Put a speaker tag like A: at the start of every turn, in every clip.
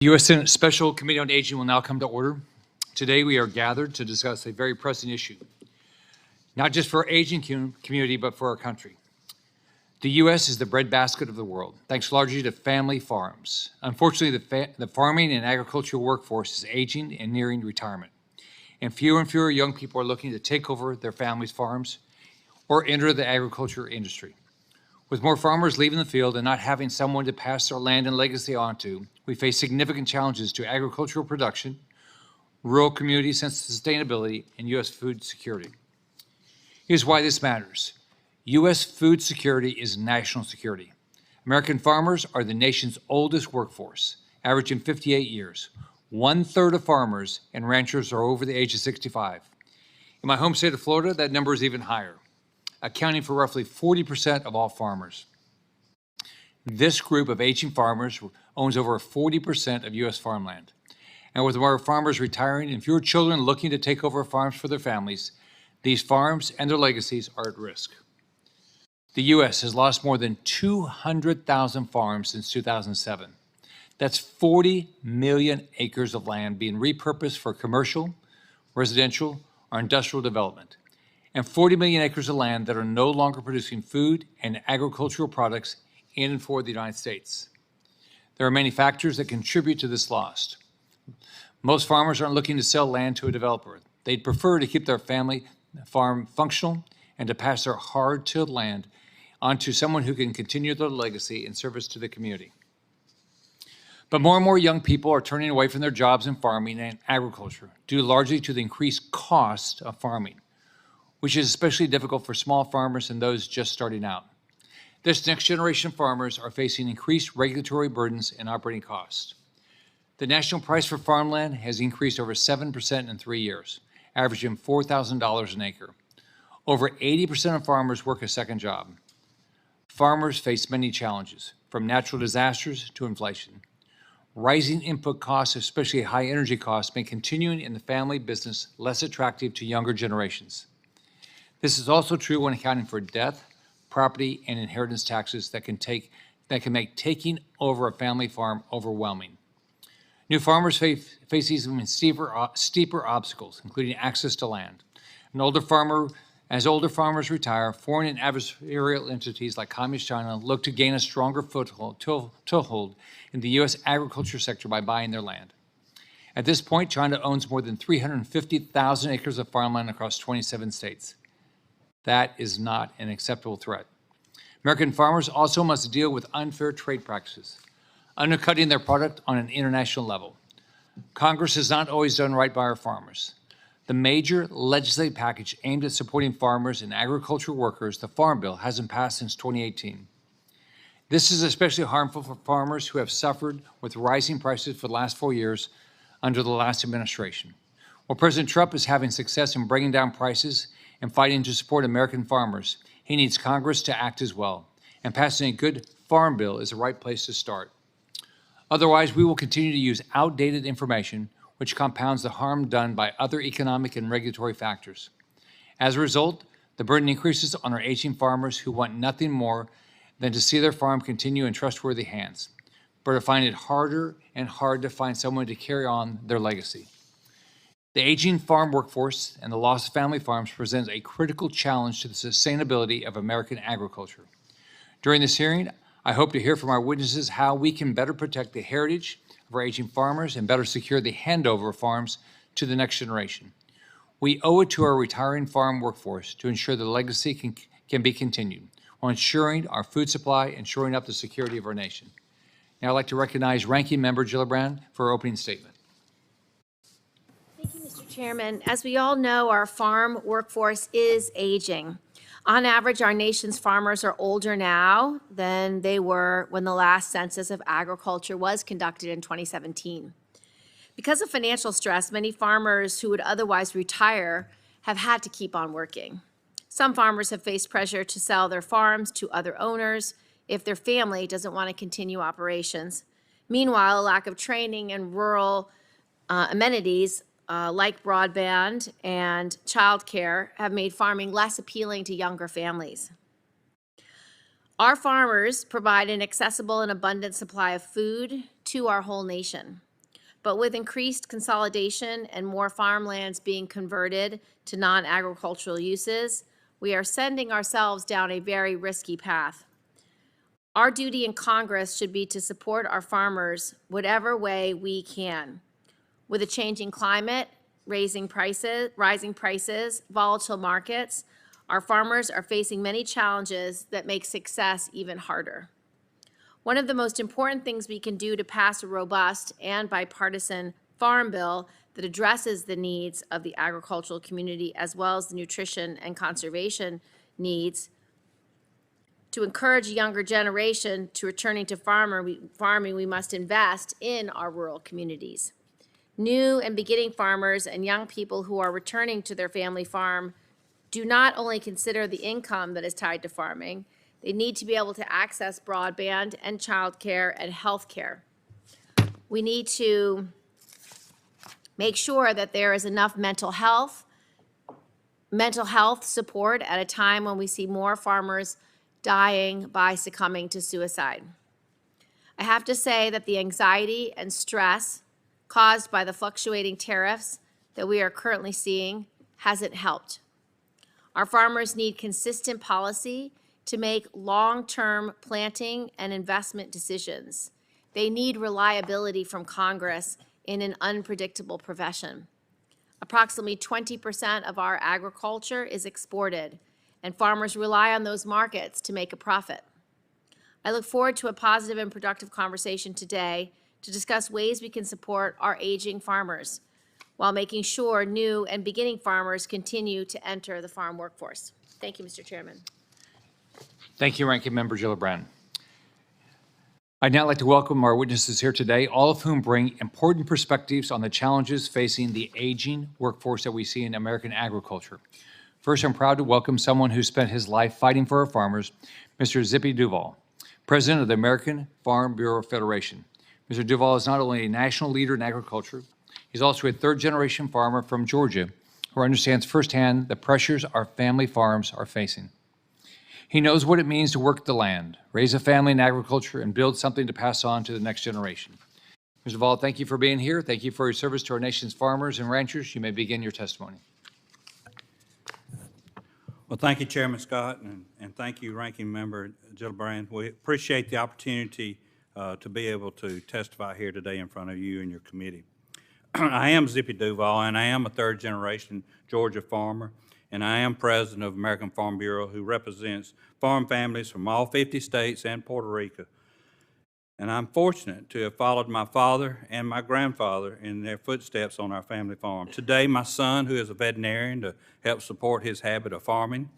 A: The U.S. Senate Special Committee on Aging will now come to order. Today, we are gathered to discuss a very pressing issue, not just for our aging community, but for our country. The U.S. is the breadbasket of the world, thanks largely to family farms. Unfortunately, the farming and agricultural workforce is aging and nearing retirement, and fewer young people are looking to take over their families' farms or enter the agriculture industry. With more farmers leaving the field and not having someone to pass their land and legacy on to, we face significant challenges to agricultural production, rural communities and sustainability, and U.S. food security. Here's why this matters. U.S. food security is national security. American farmers are the nation's oldest workforce, averaging 58 years. 1/3 of farmers and ranchers are over the age of 65. In my home state of Florida, that number is even higher, accounting for roughly 40% of all farmers. This group of aging farmers owns over 40% of U.S. farmland. And with more farmers retiring and fewer children looking to take over farms for their families, these farms and their legacies are at risk. The U.S. has lost more than 200,000 farms since 2007. That's 40 million acres of land being repurposed for commercial, residential, or industrial development, and 40 million acres of land that are no longer producing food and agricultural products in and for the United States. There are many factors that contribute to this loss. Most farmers aren't looking to sell land to a developer. They'd prefer to keep their family farm functional and to pass their hard-tilled land on to someone who can continue their legacy in service to the community. But more and more young people are turning away from their jobs in farming and agriculture, due largely to the increased cost of farming, which is especially difficult for small farmers and those just starting out. This next generation of farmers are facing increased regulatory burdens and operating costs. The national price for farmland has increased over 7% in 3 years, averaging $4,000 an acre. Over 80% of farmers work a second job. Farmers face many challenges, from natural disasters to inflation. Rising input costs, especially high energy costs, make continuing in the family business less attractive to younger generations. This is also true when accounting for death, property, and inheritance taxes that can make taking over a family farm overwhelming. New farmers face even steeper obstacles, including access to land. As older farmers retire, foreign and adversarial entities like Communist China look to gain a stronger toehold in the U.S. agriculture sector by buying their land. At this point, China owns more than 350,000 acres of farmland across 27 states. That is not an acceptable threat. American farmers also must deal with unfair trade practices, undercutting their product on an international level. Congress has not always done right by our farmers. The major legislative package aimed at supporting farmers and agricultural workers, the Farm Bill, hasn't passed since 2018. This is especially harmful for farmers who have suffered with rising prices for the last 4 years under the last administration. While President Trump is having success in bringing down prices and fighting to support American farmers, he needs Congress to act as well, and passing a good Farm Bill is the right place to start. Otherwise, we will continue to use outdated information, which compounds the harm done by other economic and regulatory factors. As a result, the burden increases on our aging farmers who want nothing more than to see their farm continue in trustworthy hands, but are finding it harder and harder to find someone to carry on their legacy. The aging farm workforce and the loss of family farms presents a critical challenge to the sustainability of American agriculture. During this hearing, I hope to hear from our witnesses how we can better protect the heritage of our aging farmers and better secure the handover of farms to the next generation. We owe it to our retiring farm workforce to ensure the legacy can be continued while ensuring our food supply and shoring up the security of our nation. Now I'd like to recognize Ranking Member Gillibrand for her opening statement.
B: Thank you, Mr. Chairman. As we all know, our farm workforce is aging. On average, our nation's farmers are older now than they were when the last census of agriculture was conducted in 2017. Because of financial stress, many farmers who would otherwise retire have had to keep on working. Some farmers have faced pressure to sell their farms to other owners if their family doesn't want to continue operations. Meanwhile, a lack of training and rural amenities like broadband and childcare have made farming less appealing to younger families. Our farmers provide an accessible and abundant supply of food to our whole nation. But with increased consolidation and more farmlands being converted to non-agricultural uses, we are sending ourselves down a very risky path. Our duty in Congress should be to support our farmers whatever way we can. With a changing climate, rising prices, volatile markets, our farmers are facing many challenges that make success even harder. One of the most important things we can do to pass a robust and bipartisan farm bill that addresses the needs of the agricultural community as well as the nutrition and conservation needs, to encourage a younger generation to returning to farming, we must invest in our rural communities. New and beginning farmers and young people who are returning to their family farm do not only consider the income that is tied to farming, they need to be able to access broadband and childcare and health care. We need to make sure that there is enough mental health support at a time when we see more farmers dying by succumbing to suicide. I have to say that the anxiety and stress caused by the fluctuating tariffs that we are currently seeing hasn't helped. Our farmers need consistent policy to make long-term planting and investment decisions. They need reliability from Congress in an unpredictable profession. Approximately 20% of our agriculture is exported, and farmers rely on those markets to make a profit. I look forward to a positive and productive conversation today to discuss ways we can support our aging farmers while making sure new and beginning farmers continue to enter the farm workforce. Thank you, Mr. Chairman.
A: Thank you, Ranking Member Gillibrand. I'd now like to welcome our witnesses here today, all of whom bring important perspectives on the challenges facing the aging workforce that we see in American agriculture. First, I'm proud to welcome someone who spent his life fighting for our farmers, Mr. Zippy Duvall, President of the American Farm Bureau Federation. Mr. Duvall is not only a national leader in agriculture, he's also a third-generation farmer from Georgia who understands firsthand the pressures our family farms are facing. He knows what it means to work the land, raise a family in agriculture, and build something to pass on to the next generation. Mr. Duvall, thank you for being here. Thank you for your service to our nation's farmers and ranchers. You may begin your testimony.
C: Well, thank you, Chairman Scott, and thank you, Ranking Member Gillibrand. We appreciate the opportunity to be able to testify here today in front of you and your committee. I am Zippy Duvall, and I am a third-generation Georgia farmer, and I am president of American Farm Bureau, who represents farm families from all 50 states and Puerto Rico. And I'm fortunate to have followed my father and my grandfather in their footsteps on our family farm. Today, my son, who is a veterinarian, to help support his habit of farming.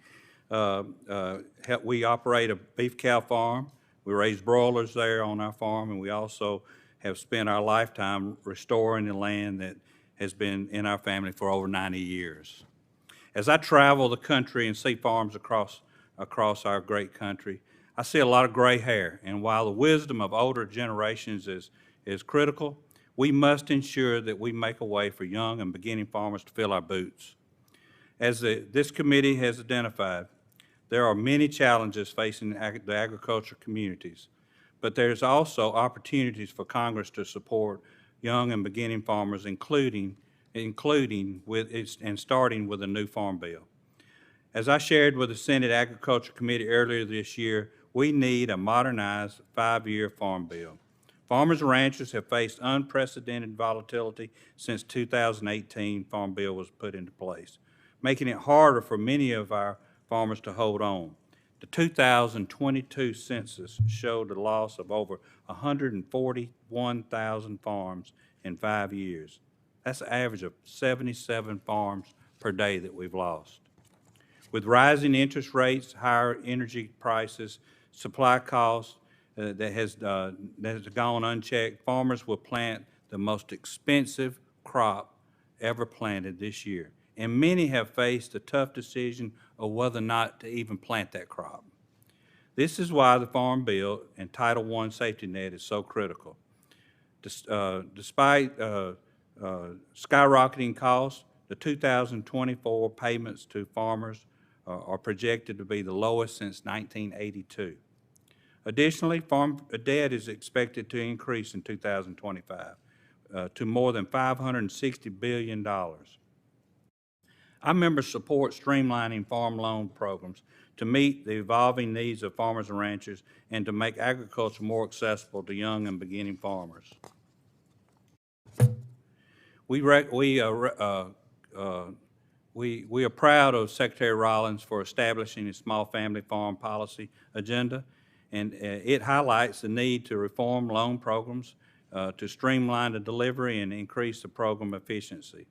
C: We operate a beef cow farm. We raise broilers there on our farm, and we also have spent our lifetime restoring the land that has been in our family for over 90 years. As I travel the country and see farms across our great country, I see a lot of gray hair, and while the wisdom of older generations is critical, we must ensure that we make a way for young and beginning farmers to fill our boots. As this committee has identified, there are many challenges facing the agriculture communities, but there's also opportunities for Congress to support young and beginning farmers, including starting with a new farm bill. As I shared with the Senate Agriculture Committee earlier this year, we need a modernized 5-year farm bill. Farmers and ranchers have faced unprecedented volatility since 2018 farm bill was put into place, making it harder for many of our farmers to hold on. The 2022 census showed a loss of over 141,000 farms in 5 years. That's an average of 77 farms per day that we've lost. With rising interest rates, higher energy prices, supply costs that has gone unchecked, farmers will plant the most expensive crop ever planted this year. And many have faced a tough decision of whether or not to even plant that crop. This is why the Farm Bill and Title I safety net is so critical. Despite skyrocketing costs, the 2024 payments to farmers are projected to be the lowest since 1982. Additionally, farm debt is expected to increase in 2025. to more than $560 billion. Our members support streamlining farm loan programs to meet the evolving needs of farmers and ranchers and to make agriculture more accessible to young and beginning farmers. We are proud of Secretary Rollins for establishing a small family farm policy agenda, and it highlights the need to reform loan programs to streamline the delivery and increase the program efficiency.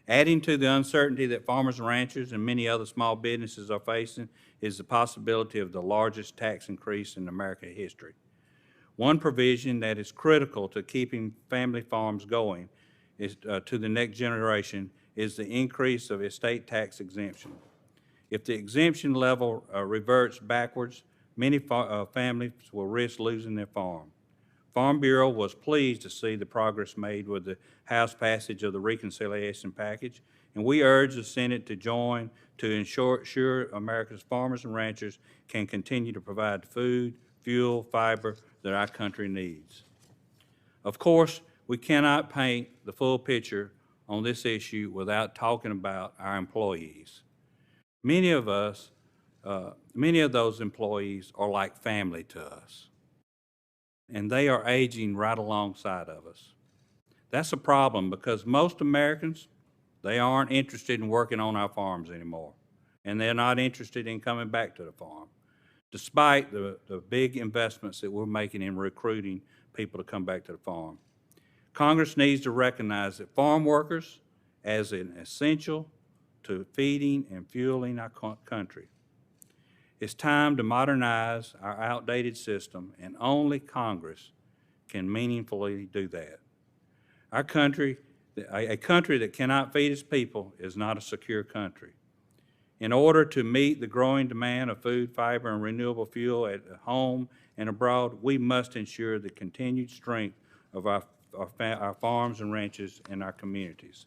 C: Adding to the uncertainty that farmers and ranchers and many other small businesses are facing is the possibility of the largest tax increase in American history. One provision that is critical to keeping family farms going is, to the next generation is the increase of estate tax exemption. If the exemption level reverts backwards, many families will risk losing their farm. Farm Bureau was pleased to see the progress made with the House passage of the reconciliation package, and we urge the Senate to join to ensure America's farmers and ranchers can continue to provide food, fuel, fiber that our country needs. Of course, we cannot paint the full picture on this issue without talking about our employees. Many of those employees are like family to us, and they are aging right alongside of us. That's a problem because most Americans, they aren't interested in working on our farms anymore, and they're not interested in coming back to the farm, despite the big investments that we're making in recruiting people to come back to the farm. Congress needs to recognize that farm workers as an essential to feeding and fueling our country. It's time to modernize our outdated system, and only Congress can meaningfully do that. Our country, a country that cannot feed its people is not a secure country. In order to meet the growing demand of food, fiber, and renewable fuel at home and abroad, we must ensure the continued strength of our farms and ranches in our communities.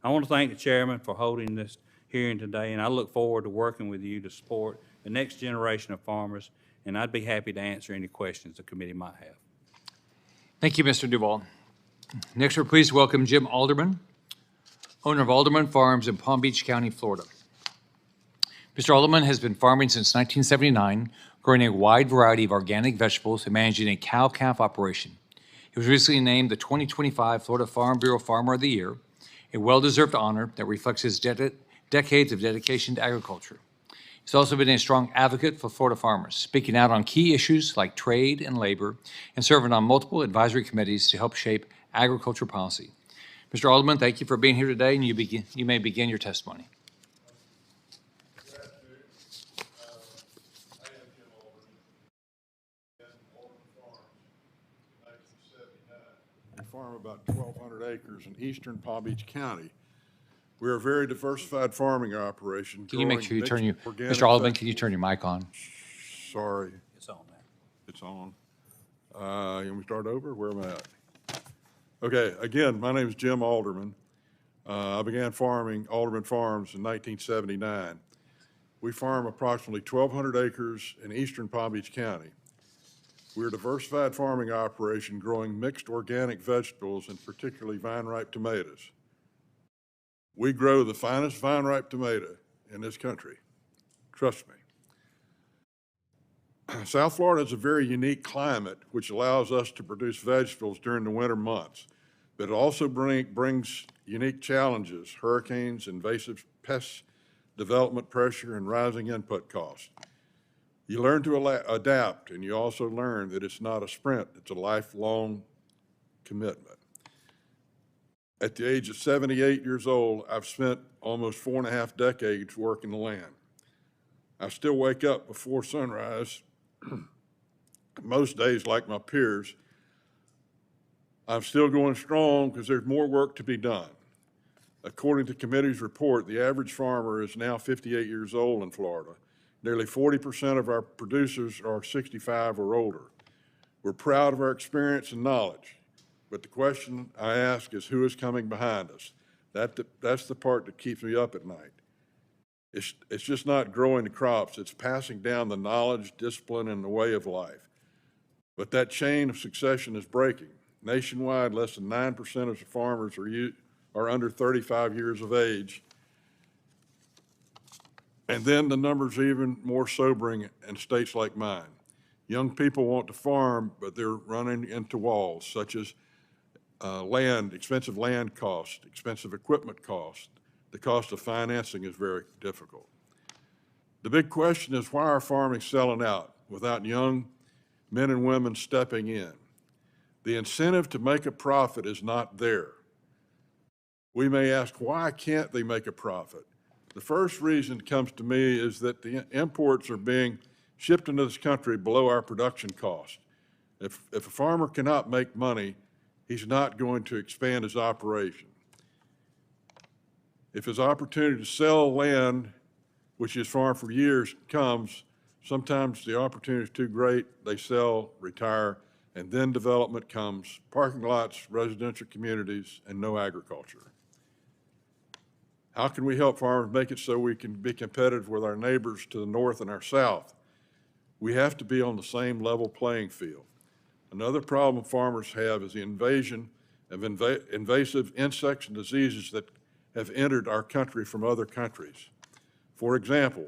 C: I want to thank the chairman for holding this hearing today, and I look forward to working with you to support the next generation of farmers, and I'd be happy to answer any questions the committee might have.
A: Thank you, Mr. Duvall. Next, we're pleased to welcome Jim Alderman, owner of Alderman Farms in Palm Beach County, Florida. Mr. Alderman has been farming since 1979, growing a wide variety of organic vegetables and managing a cow-calf operation. He was recently named the 2025 Florida Farm Bureau Farmer of the Year, a well-deserved honor that reflects his decades of dedication to agriculture. He's also been a strong advocate for Florida farmers, speaking out on key issues like trade and labor, and serving on multiple advisory committees to help shape agriculture policy. Mr. Alderman, thank you for being here today, and you may begin your testimony.
D: We farm about 1,200 acres in eastern Palm Beach County. We're a very diversified farming operation.
A: Can you make sure you turn your, Mr. Alderman, can you turn your mic on?
D: Sorry.
C: It's on there.
D: It's on. Can we start over? Where am I at? Okay, again, my name is Jim Alderman. I began farming Alderman Farms in 1979. We farm approximately 1,200 acres in eastern Palm Beach County. We're a diversified farming operation growing mixed organic vegetables and particularly vine-ripe tomatoes. We grow the finest vine-ripe tomato in this country. Trust me. South Florida has a very unique climate which allows us to produce vegetables during the winter months, but it also brings unique challenges: hurricanes, invasive pests, development pressure, and rising input costs. You learn to adapt, and you also learn that it's not a sprint, it's a lifelong commitment. At the age of 78 years old, I've spent almost 4.5 decades working the land. I still wake up before sunrise. Most days, like my peers, I'm still going strong because there's more work to be done. According to the committee's report, the average farmer is now 58 years old in Florida. Nearly 40% of our producers are 65 or older. We're proud of our experience and knowledge, but the question I ask is who is coming behind us? That's the part that keeps me up at night. It's just not growing the crops, it's passing down the knowledge, discipline, and the way of life. But that chain of succession is breaking. Nationwide, less than 9% of the farmers are under 35 years of age. And then the numbers are even more sobering in states like mine. Young people want to farm, but they're running into walls, such as expensive land cost, expensive equipment cost. The cost of financing is very difficult. The big question is, why are farming selling out without young men and women stepping in? The incentive to make a profit is not there. We may ask, why can't they make a profit? The first reason comes to me is that the imports are being shipped into this country below our production cost. If a farmer cannot make money, he's not going to expand his operation. If his opportunity to sell land, which is farmed for years, comes, sometimes the opportunity is too great, they sell, retire, and then development comes, parking lots, residential communities, and no agriculture. How can we help farmers make it so we can be competitive with our neighbors to the north and our south? We have to be on the same level playing field. Another problem farmers have is the invasion of invasive insects and diseases that have entered our country from other countries. For example,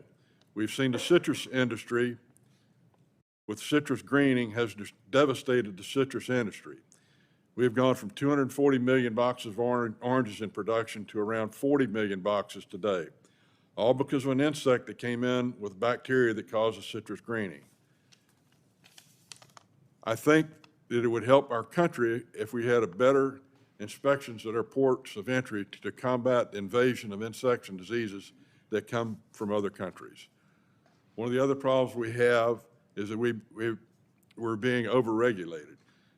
D: we've seen the citrus industry with citrus greening has devastated the citrus industry. We have gone from 240 million boxes of oranges in production to around 40 million boxes today, all because of an insect that came in with bacteria that causes citrus greening. I think that it would help our country if we had a better inspections at our ports of entry to combat the invasion of insects and diseases that come from other countries. One of the other problems we have is that we're being overregulated.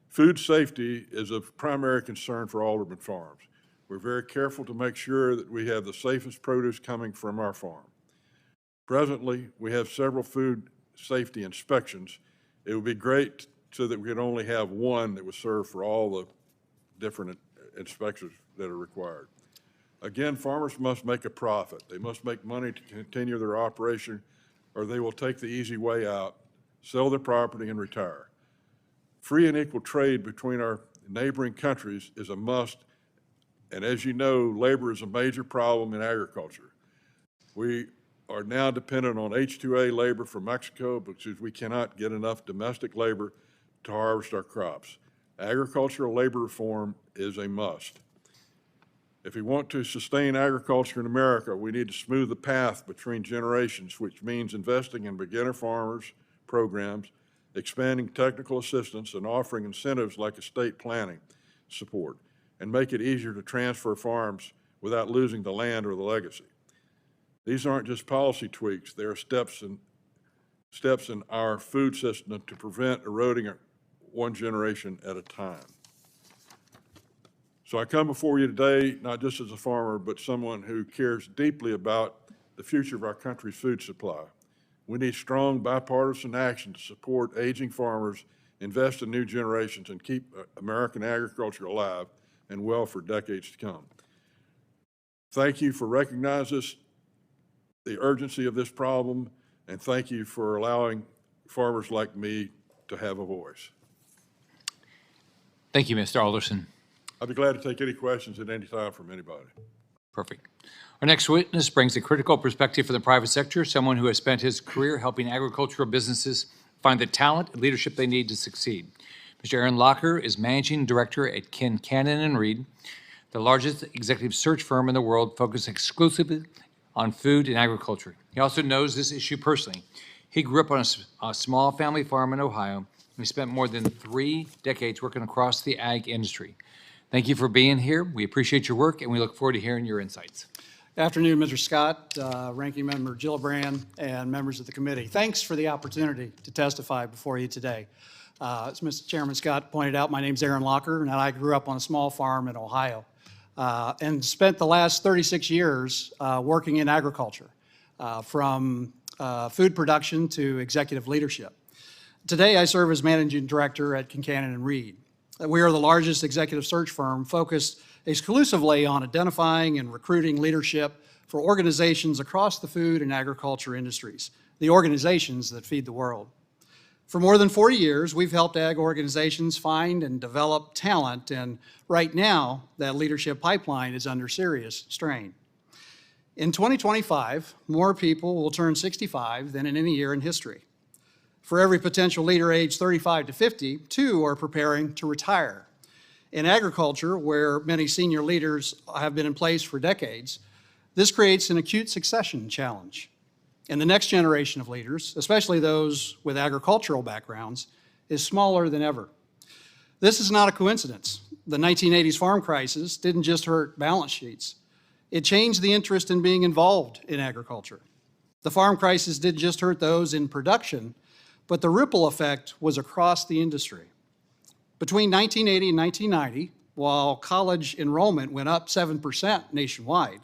D: Food safety is of primary concern for Alderman farms. We're very careful to make sure that we have the safest produce coming from our farm. Presently, we have several food safety inspections. It would be great so that we could only have one that would serve for all the different inspections that are required. Again, farmers must make a profit. They must make money to continue their operation, or they will take the easy way out, sell their property, and retire. Free and equal trade between our neighboring countries is a must, and as you know, labor is a major problem in agriculture. We are now dependent on H-2A labor from Mexico because we cannot get enough domestic labor to harvest our crops. Agricultural labor reform is a must. If we want to sustain agriculture in America, we need to smooth the path between generations, which means investing in beginner farmers programs, expanding technical assistance, and offering incentives like estate planning support, and make it easier to transfer farms without losing the land or the legacy. These aren't just policy tweaks, they are steps in our food system to prevent eroding one generation at a time. So I come before you today, not just as a farmer, but someone who cares deeply about the future of our country's food supply. We need strong bipartisan action to support aging farmers, invest in new generations, and keep American agriculture alive and well for decades to come. Thank you for recognizing the urgency of this problem, and thank you for allowing farmers like me to have a voice.
A: Thank you, Mr. Alderson.
D: I'd be glad to take any questions at any time from anybody.
A: Perfect. Our next witness brings a critical perspective from the private sector, someone who has spent his career helping agricultural businesses find the talent and leadership they need to succeed. Mr. Aaron Locker is Managing Director at Kincannon & Reed, the largest executive search firm in the world focused exclusively on food and agriculture. He also knows this issue personally. He grew up on a small family farm in Ohio, and he spent more than 3 decades working across the ag industry. Thank you for being here. We appreciate your work, and we look forward to hearing your insights.
E: Afternoon, Mr. Scott, Ranking Member Gillibrand, and members of the committee. Thanks for the opportunity to testify before you today. As Mr. Chairman Scott pointed out, my name's Aaron Locker, and I grew up on a small farm in Ohio and spent the last 36 years working in agriculture, from food production to executive leadership. Today, I serve as Managing Director at Kincannon & Reed. We are the largest executive search firm focused exclusively on identifying and recruiting leadership for organizations across the food and agriculture industries, the organizations that feed the world. For more than 40 years, we've helped ag organizations find and develop talent, and right now, that leadership pipeline is under serious strain. In 2025, more people will turn 65 than in any year in history. For every potential leader aged 35 to 50, 2 are preparing to retire. In agriculture, where many senior leaders have been in place for decades, this creates an acute succession challenge. And the next generation of leaders, especially those with agricultural backgrounds, is smaller than ever. This is not a coincidence. The 1980s farm crisis didn't just hurt balance sheets. It changed the interest in being involved in agriculture. The farm crisis didn't just hurt those in production, but the ripple effect was across the industry. Between 1980 and 1990, while college enrollment went up 7% nationwide,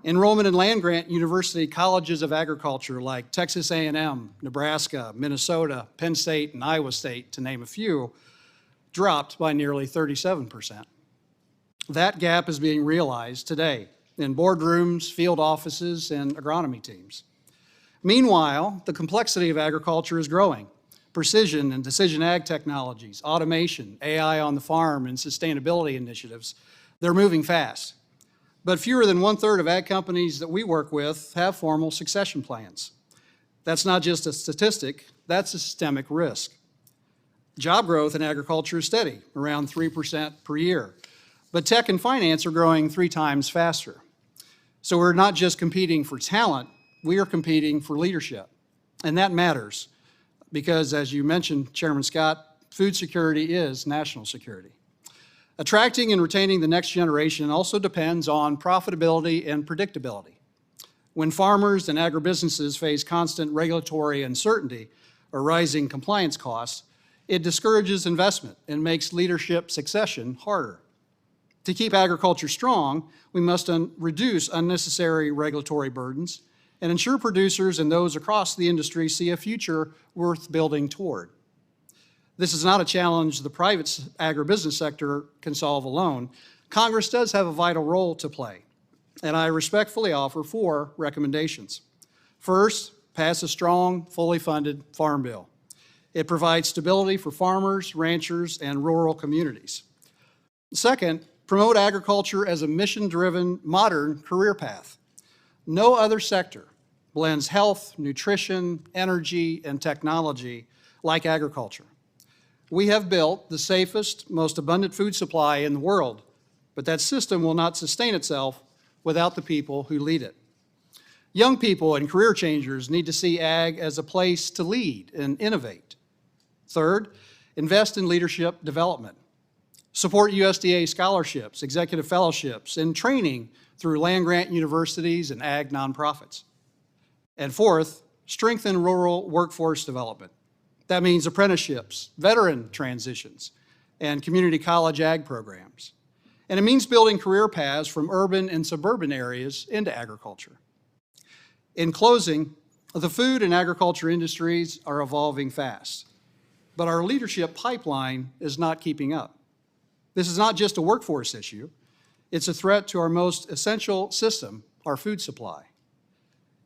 E: enrollment in land-grant university colleges of agriculture like Texas A&M, Nebraska, Minnesota, Penn State, and Iowa State, to name a few, dropped by nearly 37%. That gap is being realized today in boardrooms, field offices, and agronomy teams. Meanwhile, the complexity of agriculture is growing. Precision and decision ag technologies, automation, AI on the farm, and sustainability initiatives, they're moving fast. But fewer than 1/3 of ag companies that we work with have formal succession plans. That's not just a statistic, that's a systemic risk. Job growth in agriculture is steady, around 3% per year. But tech and finance are growing 3 times faster. So we're not just competing for talent, we are competing for leadership. And that matters because, as you mentioned, Chairman Scott, food security is national security. Attracting and retaining the next generation also depends on profitability and predictability. When farmers and agribusinesses face constant regulatory uncertainty or rising compliance costs, it discourages investment and makes leadership succession harder. To keep agriculture strong, we must reduce unnecessary regulatory burdens and ensure producers and those across the industry see a future worth building toward. This is not a challenge the private agribusiness sector can solve alone. Congress does have a vital role to play, and I respectfully offer 4 recommendations. First, pass a strong, fully funded farm bill. It provides stability for farmers, ranchers, and rural communities. Second, promote agriculture as a mission-driven, modern career path. No other sector blends health, nutrition, energy, and technology like agriculture. We have built the safest, most abundant food supply in the world, but that system will not sustain itself without the people who lead it. Young people and career changers need to see ag as a place to lead and innovate. Third, invest in leadership development. Support USDA scholarships, executive fellowships, and training through land-grant universities and ag nonprofits. And fourth, strengthen rural workforce development. That means apprenticeships, veteran transitions, and community college ag programs. And it means building career paths from urban and suburban areas into agriculture. In closing, the food and agriculture industries are evolving fast, but our leadership pipeline is not keeping up. This is not just a workforce issue, it's a threat to our most essential system, our food supply.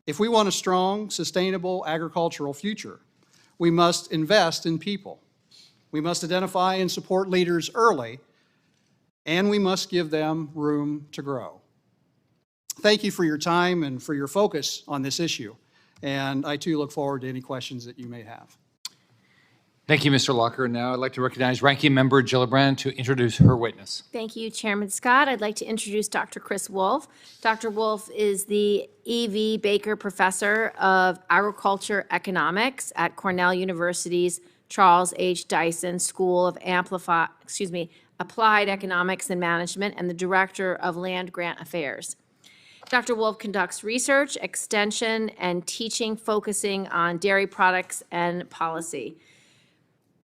E: If we want a strong, sustainable agricultural future, we must invest in people. We must identify and support leaders early, and we must give them room to grow. Thank you for your time and for your focus on this issue, and I too look forward to any questions that you may have.
A: Thank you, Mr. Locker. Now I'd like to recognize Ranking Member Gillibrand to introduce her witness.
B: Thank you, Chairman Scott. I'd like to introduce Dr. Chris Wolf. Dr. Wolf is the E.V. Baker Professor of Agriculture Economics at Cornell University's Charles H. Dyson School of Applied Economics and Management and the Director of Land Grant Affairs. Dr. Wolf conducts research, extension, and teaching focusing on dairy products and policy,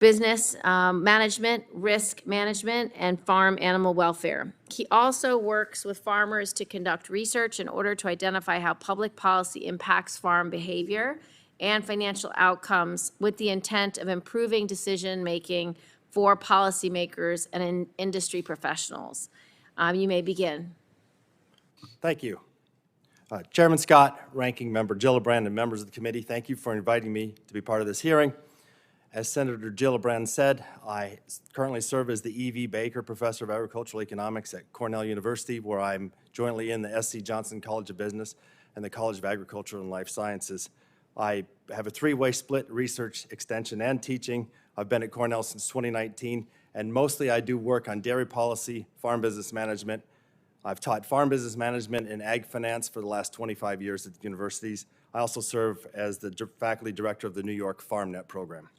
B: business management, risk management, and farm animal welfare. He also works with farmers to conduct research in order to identify how public policy impacts farm behavior and financial outcomes with the intent of improving decision-making for policymakers and industry professionals. You may begin.
F: Thank you. Chairman Scott, Ranking Member Gillibrand, and members of the committee, thank you for inviting me to be part of this hearing. As Senator Gillibrand said, I currently serve as the E.V. Baker Professor of Agricultural Economics at Cornell University, where I'm jointly in the S.C. Johnson College of Business and the College of Agriculture and Life Sciences. I have a three-way split: research, extension, and teaching. I've been at Cornell since 2019, and mostly I do work on dairy policy, farm business management. I've taught farm business management and ag finance for the last 25 years at the universities. I also serve as the faculty director of the New York FarmNet program.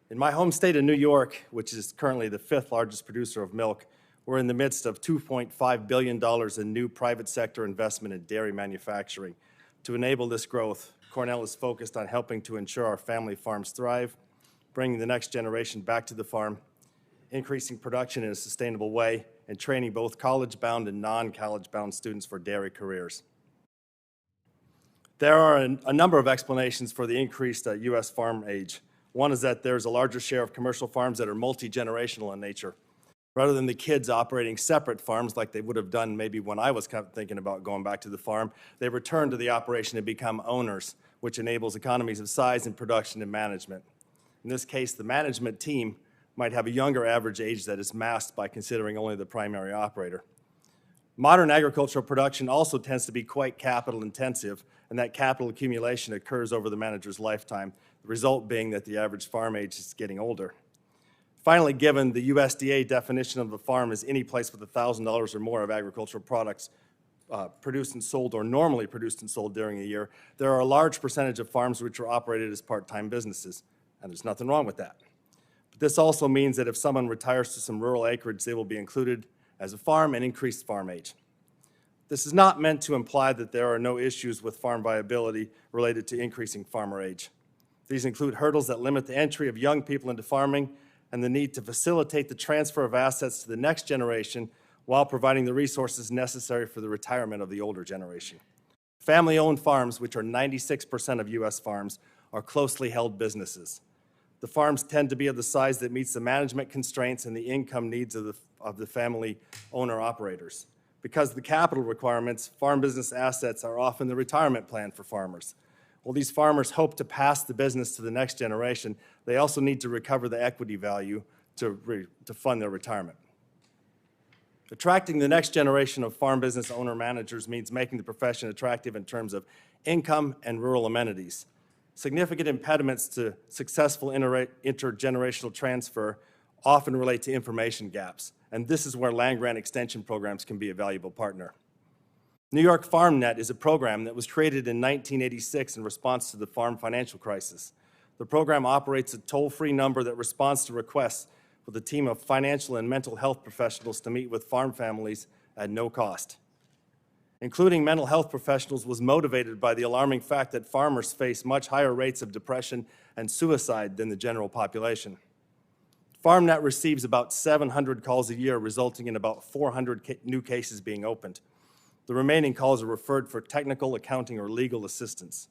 F: In my home state of New York, which is currently the 5th largest producer of milk, we're in the midst of $2.5 billion in new private sector investment in dairy manufacturing. To enable this growth, Cornell is focused on helping to ensure our family farms thrive, bringing the next generation back to the farm, increasing production in a sustainable way, and training both college-bound and non-college-bound students for dairy careers. There are a number of explanations for the increased U.S. farm age. One is that there's a larger share of commercial farms that are multi-generational in nature. Rather than the kids operating separate farms like they would have done maybe when I was kind of thinking about going back to the farm, they return to the operation and become owners, which enables economies of size in production and management. In this case, the management team might have a younger average age that is masked by considering only the primary operator. Modern agricultural production also tends to be quite capital intensive, and that capital accumulation occurs over the manager's lifetime, the result being that the average farm age is getting older. Finally, given the USDA definition of a farm as any place with $1,000 or more of agricultural products produced and sold or normally produced and sold during a year, there are a large percentage of farms which are operated as part-time businesses, and there's nothing wrong with that. But this also means that if someone retires to some rural acreage, they will be included as a farm and increased farm age. This is not meant to imply that there are no issues with farm viability related to increasing farmer age. These include hurdles that limit the entry of young people into farming and the need to facilitate the transfer of assets to the next generation while providing the resources necessary for the retirement of the older generation. Family-owned farms, which are 96% of U.S. farms, are closely held businesses. The farms tend to be of the size that meets the management constraints and the income needs of the family owner-operators. Because of the capital requirements, farm business assets are often the retirement plan for farmers. While these farmers hope to pass the business to the next generation, they also need to recover the equity value to fund their retirement. Attracting the next generation of farm business owner-managers means making the profession attractive in terms of income and rural amenities. Significant impediments to successful intergenerational transfer often relate to information gaps, and this is where land-grant extension programs can be a valuable partner. New York FarmNet is a program that was created in 1986 in response to the farm financial crisis. The program operates a toll-free number that responds to requests with a team of financial and mental health professionals to meet with farm families at no cost. Including mental health professionals was motivated by the alarming fact that farmers face much higher rates of depression and suicide than the general population. FarmNet receives about 700 calls a year, resulting in about 400 new cases being opened. The remaining calls are referred for technical, accounting, or legal assistance.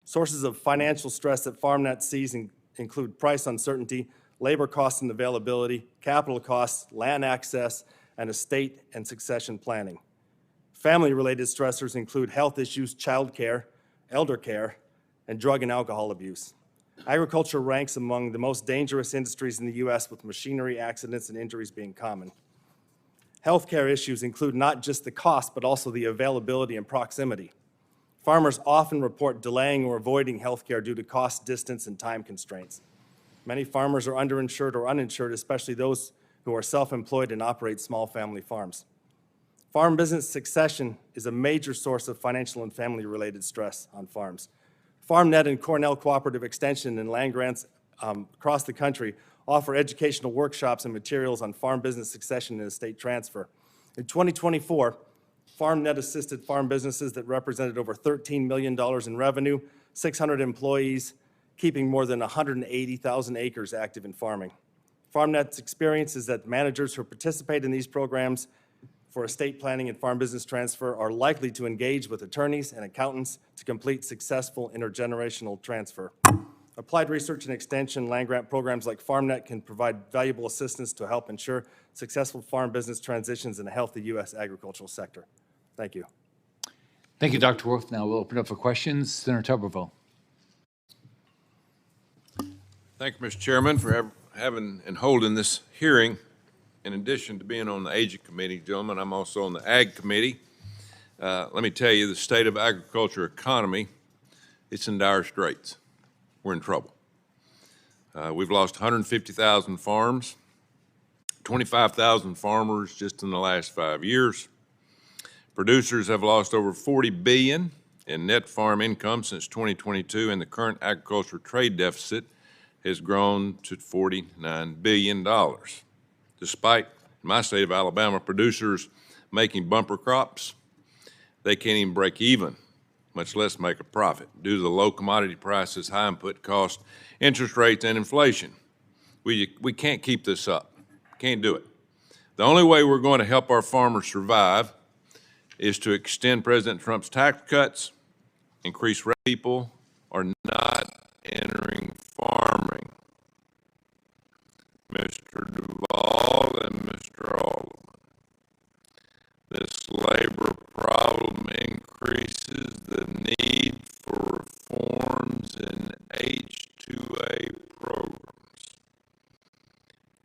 F: Sources of financial stress that FarmNet sees include price uncertainty, labor costs and availability, capital costs, land access, and estate and succession planning. Family-related stressors include health issues, child care, elder care, and drug and alcohol abuse. Agriculture ranks among the most dangerous industries in the U.S., with machinery accidents and injuries being common. Healthcare issues include not just the cost, but also the availability and proximity. Farmers often report delaying or avoiding healthcare due to cost, distance, and time constraints. Many farmers are underinsured or uninsured, especially those who are self-employed and operate small family farms. Farm business succession is a major source of financial and family-related stress on farms. FarmNet and Cornell Cooperative Extension and land grants across the country offer educational workshops and materials on farm business succession and estate transfer. In 2024, FarmNet assisted farm businesses that represented over $13 million in revenue, 600 employees, keeping more than 180,000 acres active in farming. FarmNet's experience is that managers who participate in these programs for estate planning and farm business transfer are likely to engage with attorneys and accountants to complete successful intergenerational transfer. Applied research and extension land-grant programs like FarmNet can provide valuable assistance to help ensure successful farm business transitions in a healthy U.S. agricultural sector. Thank you.
A: Thank you, Dr. Wolf. Now we'll open up for questions. Senator Tuberville.
G: Thank you, Mr. Chairman, for having and holding this hearing. In addition to being on the Aging Committee, gentlemen, I'm also on the Ag Committee. Let me tell you, the state of agriculture economy, it's in dire straits. We're in trouble. We've lost 150,000 farms, 25,000 farmers just in the last 5 years. Producers have lost over $40 billion in net farm income since 2022, and the current agriculture trade deficit has grown to $49 billion. Despite, in my state of Alabama, producers making bumper crops, they can't even break even, much less make a profit, due to the low commodity prices, high input costs, interest rates, and inflation. We can't keep this up. Can't do it. The only way we're going to help our farmers survive is to extend President Trump's tax cuts, increase rate. People are not entering farming. Mr. Duvall and Mr. Alderman, this labor problem increases the need for reforms in H-2A programs.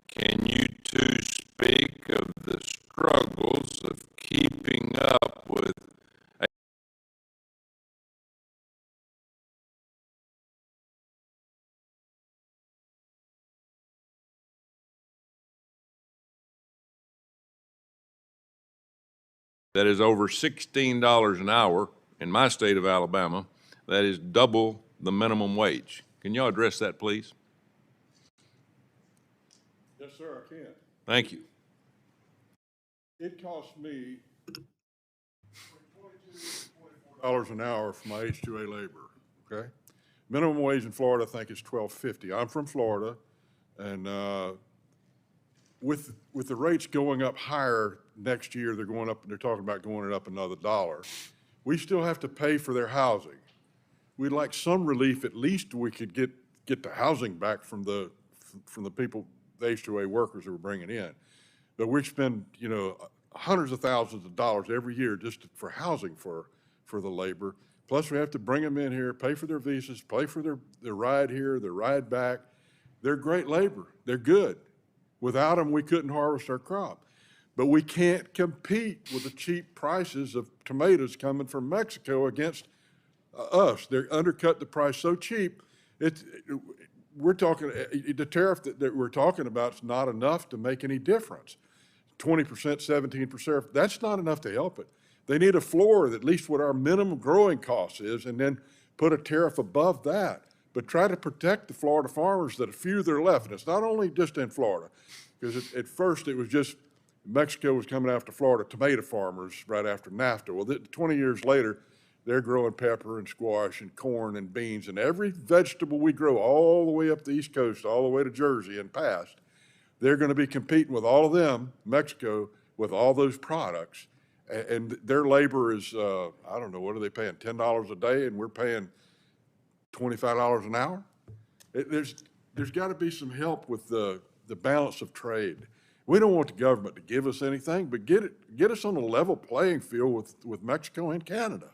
G: Can you two speak of the struggles of keeping up with that is over $16 an hour in my state of Alabama? That is double the minimum wage. Can y'all address that, please?
D: Yes, sir, I can.
G: Thank you.
D: It costs me $24 an hour for my H-2A labor, okay? Minimum wage in Florida, I think, is $12.50. I'm from Florida, and with the rates going up higher next year, they're talking about going it up another $1. We still have to pay for their housing. We'd like some relief, at least we could get the housing back from the people, the H-2A workers that we're bringing in. But we spend, hundreds of thousands of dollars every year just for housing for the labor. Plus, we have to bring them in here, pay for their visas, pay for their ride here, their ride back. They're great labor. They're good. Without them, we couldn't harvest our crop. But we can't compete with the cheap prices of tomatoes coming from Mexico against us. They undercut the price so cheap. We're talking, the tariff that we're talking about is not enough to make any difference. 20%, 17%, that's not enough to help it. They need a floor at least what our minimum growing cost is, and then put a tariff above that. But try to protect the Florida farmers, that a few that are left. And it's not only just in Florida, because at first it was just Mexico was coming after Florida tomato farmers right after NAFTA. Well, 20 years later, they're growing pepper and squash and corn and beans and every vegetable we grow all the way up the East Coast, all the way to Jersey and past. They're going to be competing with all of them, Mexico, with all those products. And their labor is, I don't know, what are they paying, $10 a day, and we're paying $25 an hour? There's got to be some help with the balance of trade. We don't want the government to give us anything, but get us on a level playing field with Mexico and Canada.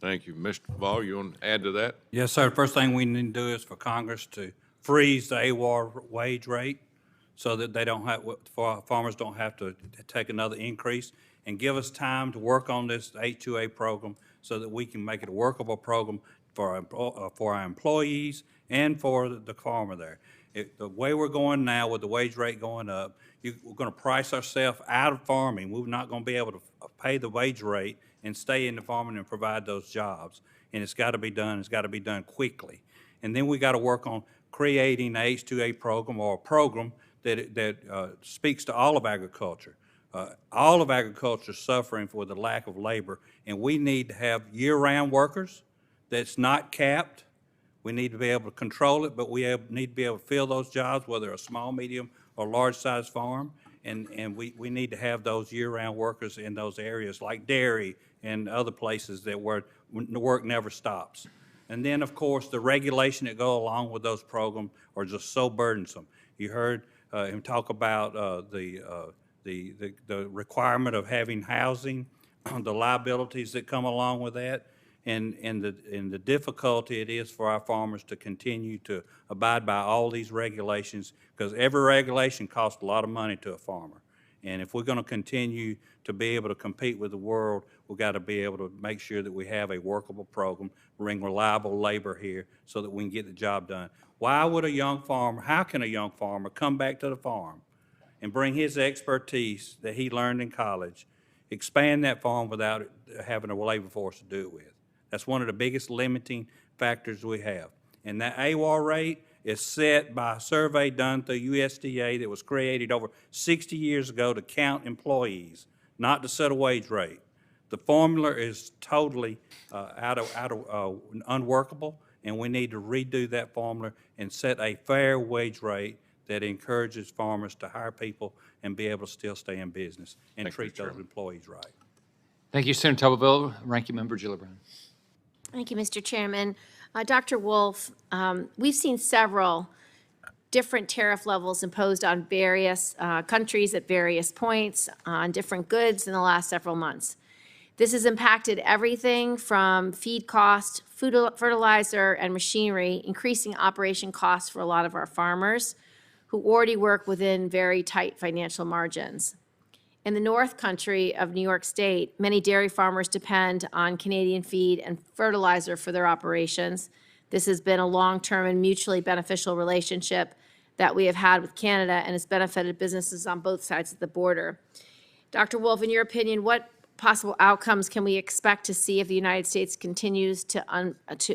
G: Thank you. Mr. Duvall, you want to add to that?
H: Yes, sir. First thing we need to do is for Congress to freeze the AWAR wage rate so that they don't have, farmers don't have to take another increase, and give us time to work on this H-2A program so that we can make it a workable program for our employees and for the farmer there. The way we're going now with the wage rate going up, we're going to price ourselves out of farming. We're not going to be able to pay the wage rate and stay in the farming and provide those jobs. And it's got to be done. It's got to be done quickly. And then we got to work on creating an H-2A program, or a program that speaks to all of agriculture. All of agriculture is suffering for the lack of labor, and we need to have year-round workers that's not capped. We need to be able to control it, but we need to be able to fill those jobs, whether a small, medium, or large-sized farm. And we need to have those year-round workers in those areas like dairy and other places that where the work never stops. And then, of course, the regulation that go along with those programs are just so burdensome. You heard him talk about the requirement of having housing, the liabilities that come along with that. and the difficulty it is for our farmers to continue to abide by all these regulations, because every regulation costs a lot of money to a farmer. And if we're going to continue to be able to compete with the world, we've got to be able to make sure that we have a workable program, bring reliable labor here so that we can get the job done. Why would a young farmer, how can a young farmer come back to the farm and bring his expertise that he learned in college, expand that farm without having a labor force to do it with? That's one of the biggest limiting factors we have. And that AWAR rate is set by a survey done through USDA that was created over 60 years ago to count employees, not to set a wage rate. The formula is totally unworkable, and we need to redo that formula and set a fair wage rate that encourages farmers to hire people and be able to still stay in business and treat those employees right.
A: Thank you, Senator Tuberville. Ranking Member Gillibrand.
B: Thank you, Mr. Chairman. Dr. Wolf, we've seen several different tariff levels imposed on various countries at various points on different goods in the last several months. This has impacted everything from feed cost, fertilizer, and machinery, increasing operation costs for a lot of our farmers who already work within very tight financial margins. In the North Country of New York State, many dairy farmers depend on Canadian feed and fertilizer for their operations. This has been a long-term and mutually beneficial relationship that we have had with Canada, and has benefited businesses on both sides of the border. Dr. Wolf, in your opinion, what possible outcomes can we expect to see if the United States continues to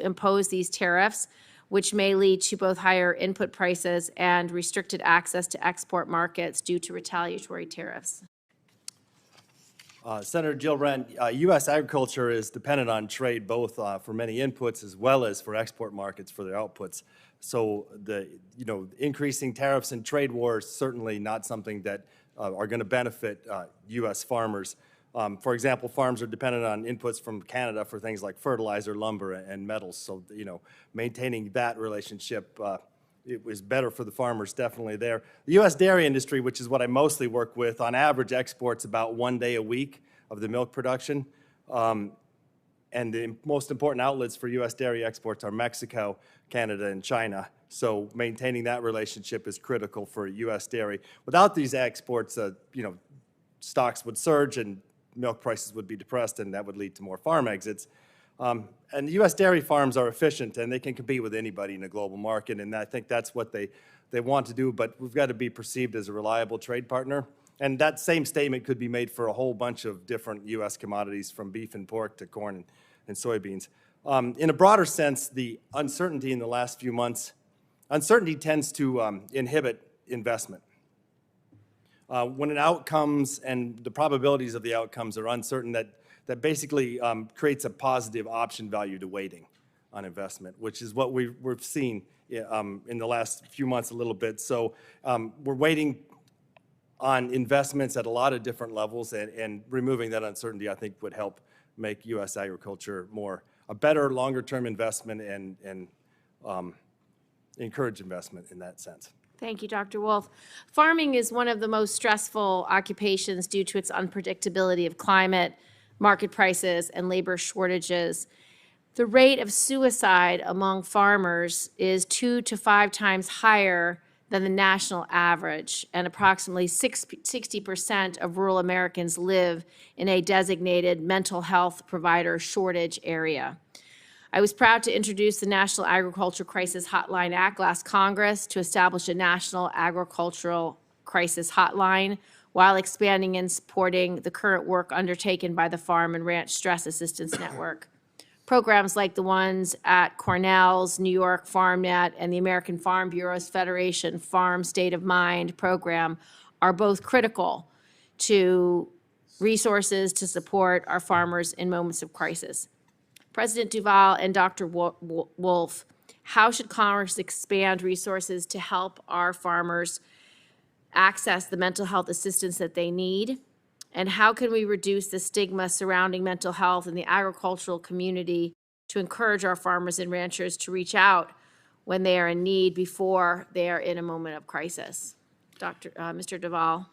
B: impose these tariffs, which may lead to both higher input prices and restricted access to export markets due to retaliatory tariffs?
F: Senator Gillibrand, U.S. agriculture is dependent on trade both for many inputs as well as for export markets for their outputs. So the increasing tariffs and trade wars certainly not something that are going to benefit U.S. farmers. For example, farms are dependent on inputs from Canada for things like fertilizer, lumber, and metals. So maintaining that relationship it was better for the farmers, definitely there. The U.S. dairy industry, which is what I mostly work with, on average exports about 1 day a week of the milk production. And the most important outlets for U.S. dairy exports are Mexico, Canada, and China. So maintaining that relationship is critical for U.S. dairy. Without these exports, stocks would surge and milk prices would be depressed, and that would lead to more farm exits. And the U.S. dairy farms are efficient, and they can compete with anybody in a global market, and I think that's what they want to do, but we've got to be perceived as a reliable trade partner. And that same statement could be made for a whole bunch of different U.S. commodities, from beef and pork to corn and soybeans. In a broader sense, the uncertainty in the last few months, uncertainty tends to inhibit investment. When an outcomes and the probabilities of the outcomes are uncertain, that basically creates a positive option value to waiting on investment, which is what we've seen in the last few months a little bit. So we're waiting on investments at a lot of different levels, and removing that uncertainty, I think, would help make U.S. agriculture a better longer-term investment and encourage investment in that sense.
B: Thank you, Dr. Wolf. Farming is one of the most stressful occupations due to its unpredictability of climate, market prices, and labor shortages. The rate of suicide among farmers is 2 to 5 times higher than the national average, and approximately 60% of rural Americans live in a designated mental health provider shortage area. I was proud to introduce the National Agricultural Crisis Hotline Act last Congress to establish a National Agricultural Crisis Hotline, while expanding and supporting the current work undertaken by the Farm and Ranch Stress Assistance Network. Programs like the ones at Cornell's New York FarmNet and the American Farm Bureau's Federation Farm State of Mind program are both critical to resources to support our farmers in moments of crisis. President Duvall and Dr. Wolf, how should Congress expand resources to help our farmers access the mental health assistance that they need? And how can we reduce the stigma surrounding mental health in the agricultural community to encourage our farmers and ranchers to remember when they are in need before they are in a moment of crisis? Mr. Duvall.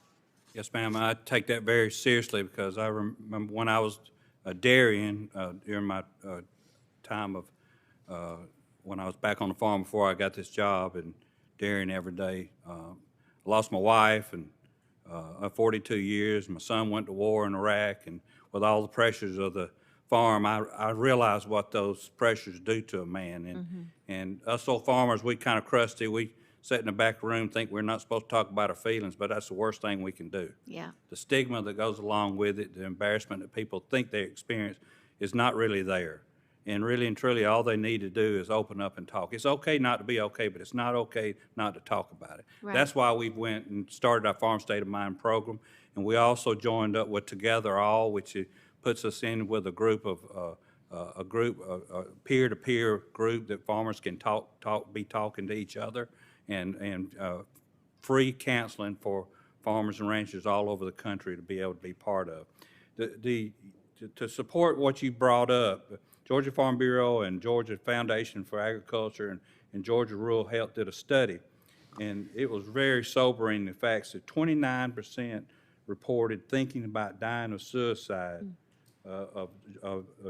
H: Yes, ma'am. I take that very seriously, because I remember when I was dairying during my time of when I was back on the farm before I got this job and dairying every day. I lost my wife and 42 years. My son went to war in Iraq, and with all the pressures of the farm, I realized what those pressures do to a man. And us old farmers, we kind of crusty. We sit in the back room, think we're not supposed to talk about our feelings, but that's the worst thing we can do.
B: Yeah.
H: The stigma that goes along with it, the embarrassment that people think they experience is not really there. And really and truly, all they need to do is open up and talk. It's okay not to be okay, but it's not okay not to talk about it.
B: Right.
H: That's why we went and started our Farm State of Mind program. And we also joined up with Together All, which puts us in with a group of a peer-to-peer group that farmers can be talking to each other, and free counseling for farmers and ranchers all over the country to be able to be part of. To support what you brought up, Georgia Farm Bureau and Georgia Foundation for Agriculture and Georgia Rural Health did a study, and it was very sobering. The facts that 29% reported thinking about dying of suicide of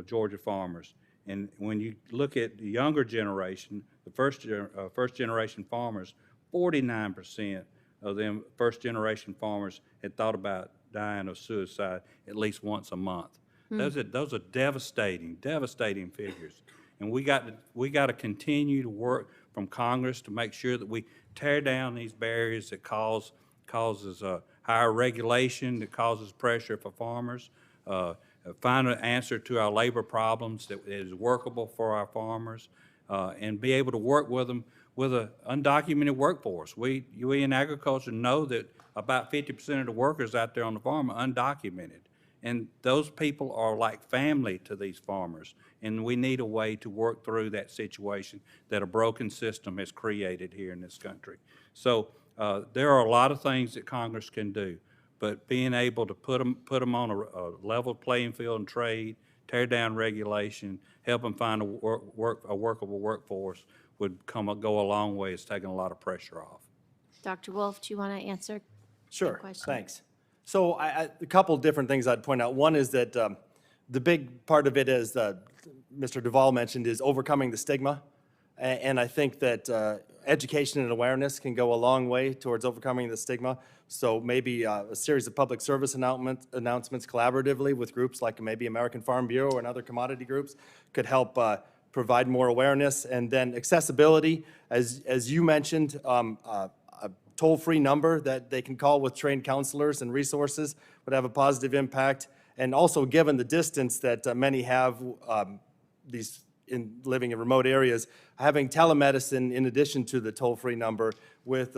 H: Georgia farmers. And when you look at the younger generation, the first generation farmers, 49% of them first generation farmers had thought about dying of suicide at least once a month. Those are devastating figures. And we got to continue to work from Congress to make sure that we tear down these barriers that causes higher regulation, that causes pressure for farmers, find an answer to our labor problems that is workable for our farmers, and be able to work with them with an undocumented workforce. We in agriculture know that about 50% of the workers out there on the farm are undocumented. And those people are like family to these farmers. And we need a way to work through that situation that a broken system has created here in this country. So there are a lot of things that Congress can do, but being able to put them on a level playing field in trade, tear down regulation, help them find a workable workforce would go a long way. It's taking a lot of pressure off.
B: Dr. Wolf, do you want to answer?
F: Sure,
B: question?
F: thanks. So a couple different things I'd point out. One is that the big part of it, as Mr. Duvall mentioned, is overcoming the stigma. And I think that education and awareness can go a long way towards overcoming the stigma. So maybe a series of public service announcements collaboratively with groups like maybe American Farm Bureau and other commodity groups could help provide more awareness. And then accessibility, as you mentioned, a toll-free number that they can call with trained counselors and resources would have a positive impact. And also, given the distance that many have, living in remote areas, having telemedicine in addition to the toll-free number with,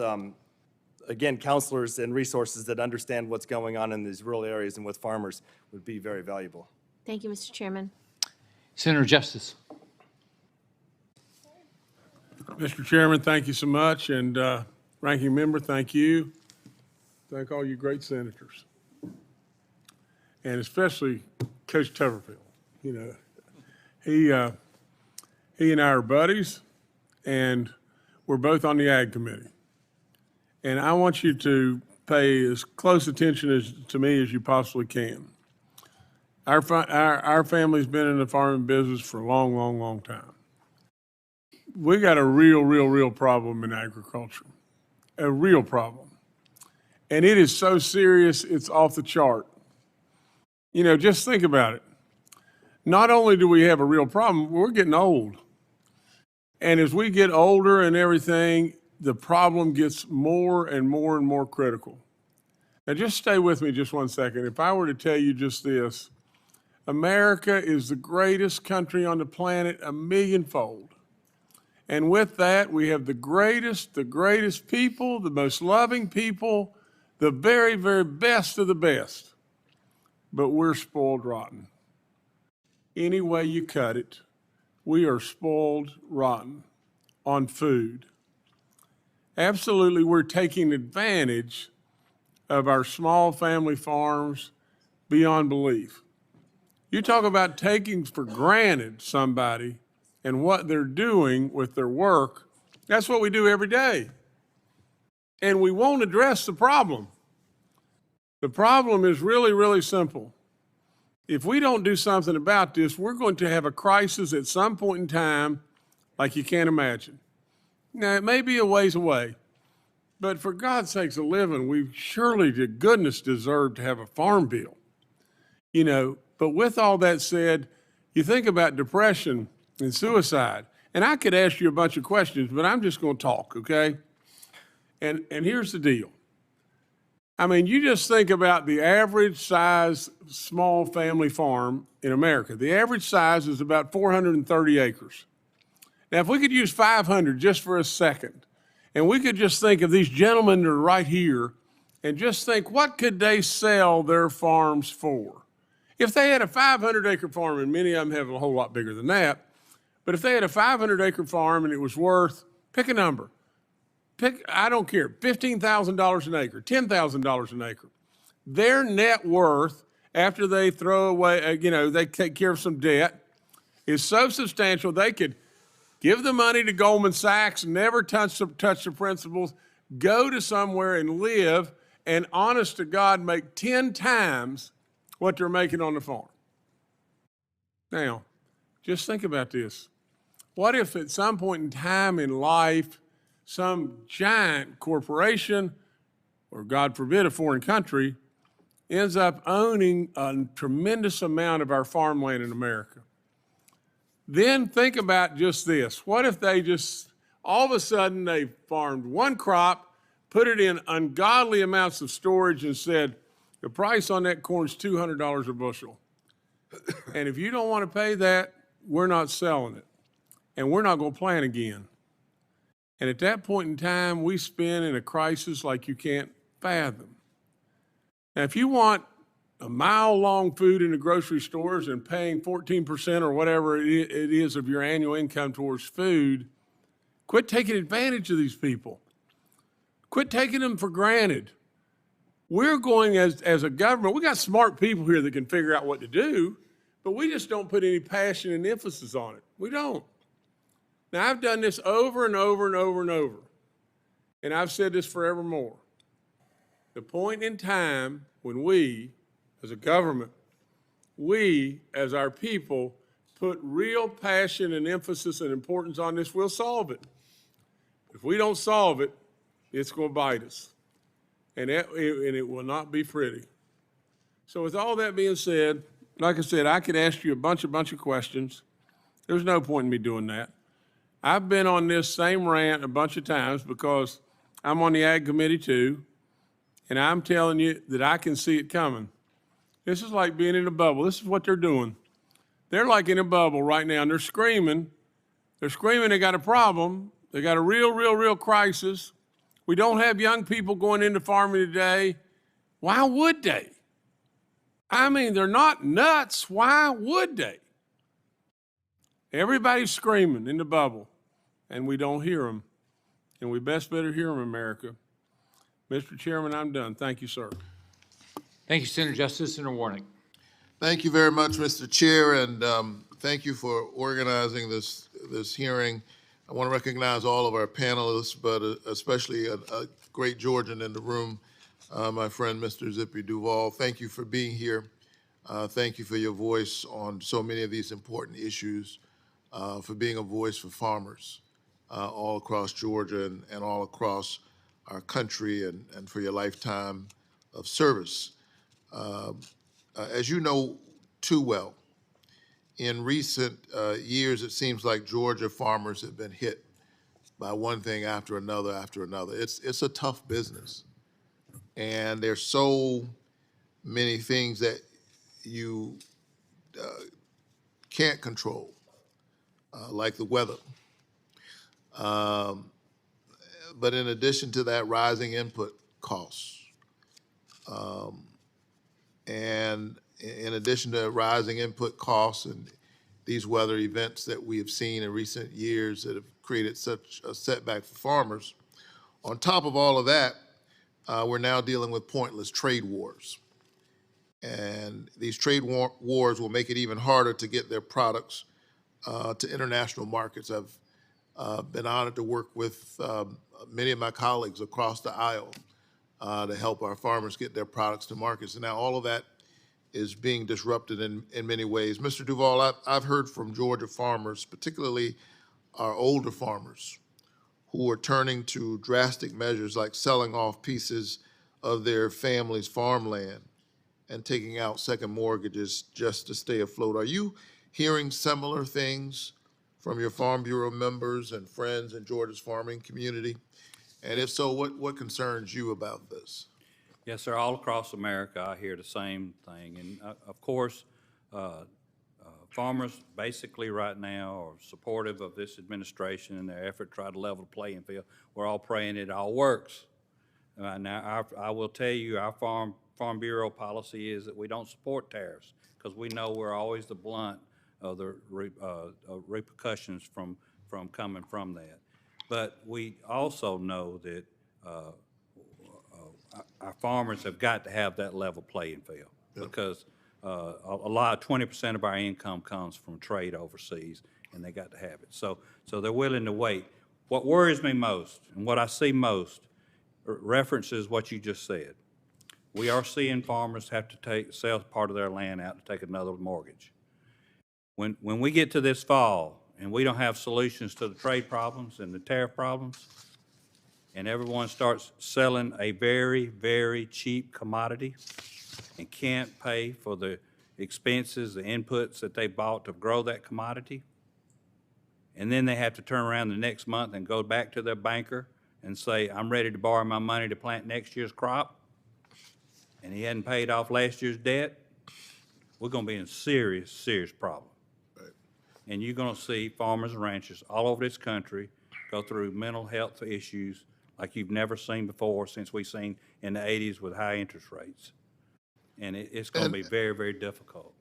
F: again, counselors and resources that understand what's going on in these rural areas and with farmers would be very valuable.
B: Thank you, Mr. Chairman.
A: Senator Justice.
I: Mr. Chairman, thank you so much, and Ranking Member, thank you. Thank all you great senators, and especially Coach Tuberville. You know, he and I are buddies, and we're both on the Ag Committee. And I want you to pay as close attention to me as you possibly can. Our family's been in the farming business for a long, long, long time. We got a real problem in agriculture, a real problem. And it is so serious, it's off the chart. You know, just think about it. Not only do we have a real problem, we're getting old. And as we get older and everything, the problem gets more and more and more critical. Now just stay with me just 1 second. If I were to tell you just this, America is the greatest country on the planet a millionfold. And with that, we have the greatest people, the most loving people, the very, very best of the best. But we're spoiled rotten. Any way you cut it, we are spoiled rotten on food. Absolutely, we're taking advantage of our small family farms beyond belief. You talk about taking for granted somebody and what they're doing with their work. That's what we do every day. And we won't address the problem. The problem is really, really simple. if we don't do something about this, we're going to have a crisis at some point in time like you can't imagine. Now, it may be a ways away, but for God's sakes a living, we surely to goodness deserve to have a farm bill. You know, but with all that said, you think about depression and suicide, and I could ask you a bunch of questions, but I'm just going to talk, okay? And here's the deal. I mean, you just think about the average size small family farm in America. The average size is about 430 acres. Now, if we could use 500 just for a second, and we could just think of these gentlemen that are right here, and just think, what could they sell their farms for? If they had a 500-acre farm, and many of them have a whole lot bigger than that, but if they had a 500-acre farm and it was worth, pick a number, I don't care, $15,000 an acre, $10,000 an acre. Their net worth after they throw away, they take care of some debt is so substantial they could give the money to Goldman Sachs, never touch the principals, go to somewhere and live, and honest to God, make 10 times what they're making on the farm. Now, just think about this. What if at some point in time in life, some giant corporation, or God forbid, a foreign country, ends up owning a tremendous amount of our farmland in America? Then think about just this. What if they just, all of a sudden, they farmed one crop, put it in ungodly amounts of storage, and said, the price on that corn is $200 a bushel. And if you don't want to pay that, we're not selling it. And we're not going to plant again. And at that point in time, we spin in a crisis like you can't fathom. Now, if you want a mile-long food in the grocery stores and paying 14% or whatever it is of your annual income towards food, quit taking advantage of these people. Quit taking them for granted. We're going as a government, we got smart people here that can figure out what to do, but we just don't put any passion and emphasis on it. We don't. Now, I've done this over and over and over and over, and I've said this forevermore. The point in time when we, as a government, we, as our people, put real passion and emphasis and importance on this, we'll solve it. If we don't solve it, it's going to bite us, and it will not be pretty. So with all that being said, like I said, I could ask you a bunch of questions. There's no point in me doing that. I've been on this same rant a bunch of times because I'm on the Ag Committee too, and I'm telling you that I can see it coming. This is like being in a bubble. This is what they're doing. They're like in a bubble right now, and they're screaming. They're screaming they got a problem. They got a real crisis. We don't have young people going into farming today. Why would they? I mean, they're not nuts. Why would they? Everybody's screaming in the bubble, and we don't hear them. And we best better hear them, America. Mr. Chairman, I'm done. Thank you, sir.
A: Thank you, Senator Justice. Senator Warnick.
J: Thank you very much, Mr. Chair, and thank you for organizing this hearing. I want to recognize all of our panelists, but especially a great Georgian in the room, my friend, Mr. Zippy Duvall. Thank you for being here. Thank you for your voice on so many of these important issues, for being a voice for farmers all across Georgia and all across our country, and for your lifetime of service. As you know too well, in recent years, it seems like Georgia farmers have been hit by one thing after another after another. It's a tough business, and there's so many things that you can't control, like the weather. But in addition to that, rising input costs. And in addition to rising input costs and these weather events that we have seen in recent years that have created such a setback for farmers, on top of all of that, we're now dealing with pointless trade wars. And these trade wars will make it even harder to get their products to international markets. I've been honored to work with many of my colleagues across the aisle to help our farmers get their products to markets. And now all of that is being disrupted in many ways. Mr. Duvall, I've heard from Georgia farmers, particularly our older farmers, who are turning to drastic measures like selling off pieces of their family's farmland and taking out second mortgages just to stay afloat. Are you hearing similar things from your Farm Bureau members and friends in Georgia's farming community? And if so, what concerns you about this?
H: Yes, sir. All across America, I hear the same thing. And of course, farmers basically right now are supportive of this administration in their effort to try to level the playing field. We're all praying it all works. Now, I will tell you, our Farm Bureau policy is that we don't support tariffs because we know we're always the blunt of the repercussions from coming from that. But we also know that our farmers have got to have that level playing field because a lot, 20% of our income comes from trade overseas, and they got to have it. So they're willing to wait. What worries me most, and what I see most, references what you just said. We are seeing farmers have to sell part of their land out to take another mortgage. When we get to this fall and we don't have solutions to the trade problems and the tariff problems, and everyone starts selling a very, very cheap commodity and can't pay for the expenses, the inputs that they bought to grow that commodity, and then they have to turn around the next month and go back to their banker and say, I'm ready to borrow my money to plant next year's crop, and he hadn't paid off last year's debt, we're going to be in serious, serious problem. Right. And you're going to see farmers and ranchers all over this country go through mental health issues like you've never seen before since we've seen in the 80s with high interest rates. And it's going to be very, very difficult.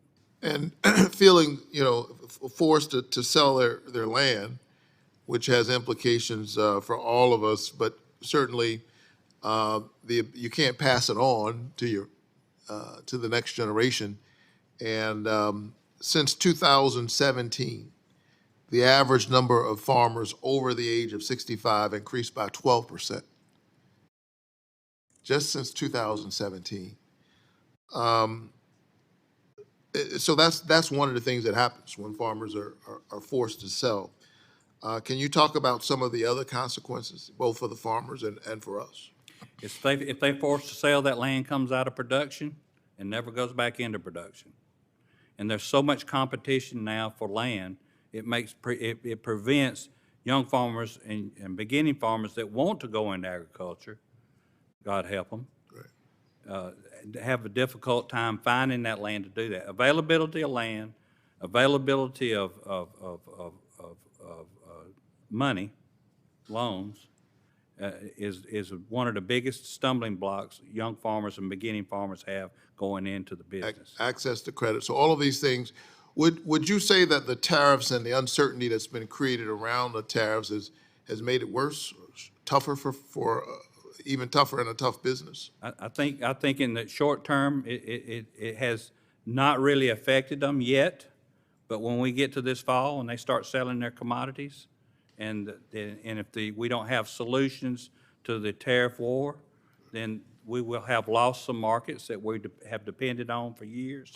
J: And feeling, forced to sell their land, which has implications for all of us, but certainly you can't pass it on to the next generation. And since 2017, the average number of farmers over the age of 65 increased by 12%. Just since 2017. So that's one of the things that happens when farmers are forced to sell. Can you talk about some of the other consequences, both for the farmers and for us?
H: If they forced to sell, that land comes out of production and never goes back into production. And there's so much competition now for land, it prevents young farmers and beginning farmers that want to go into agriculture, God help them, have a difficult time finding that land to do that. Availability of land, availability of money, loans, is one of the biggest stumbling blocks young farmers and beginning farmers have going into the business.
J: Access to credit. So all of these things. Would you say that the tariffs and the uncertainty that's been created around the tariffs has made it worse, tougher for even tougher in a tough business?
H: I think in the short term, it has not really affected them yet, but when we get to this fall and they start selling their commodities, and if we don't have solutions to the tariff war, then we will have lost some markets that we have depended on for years,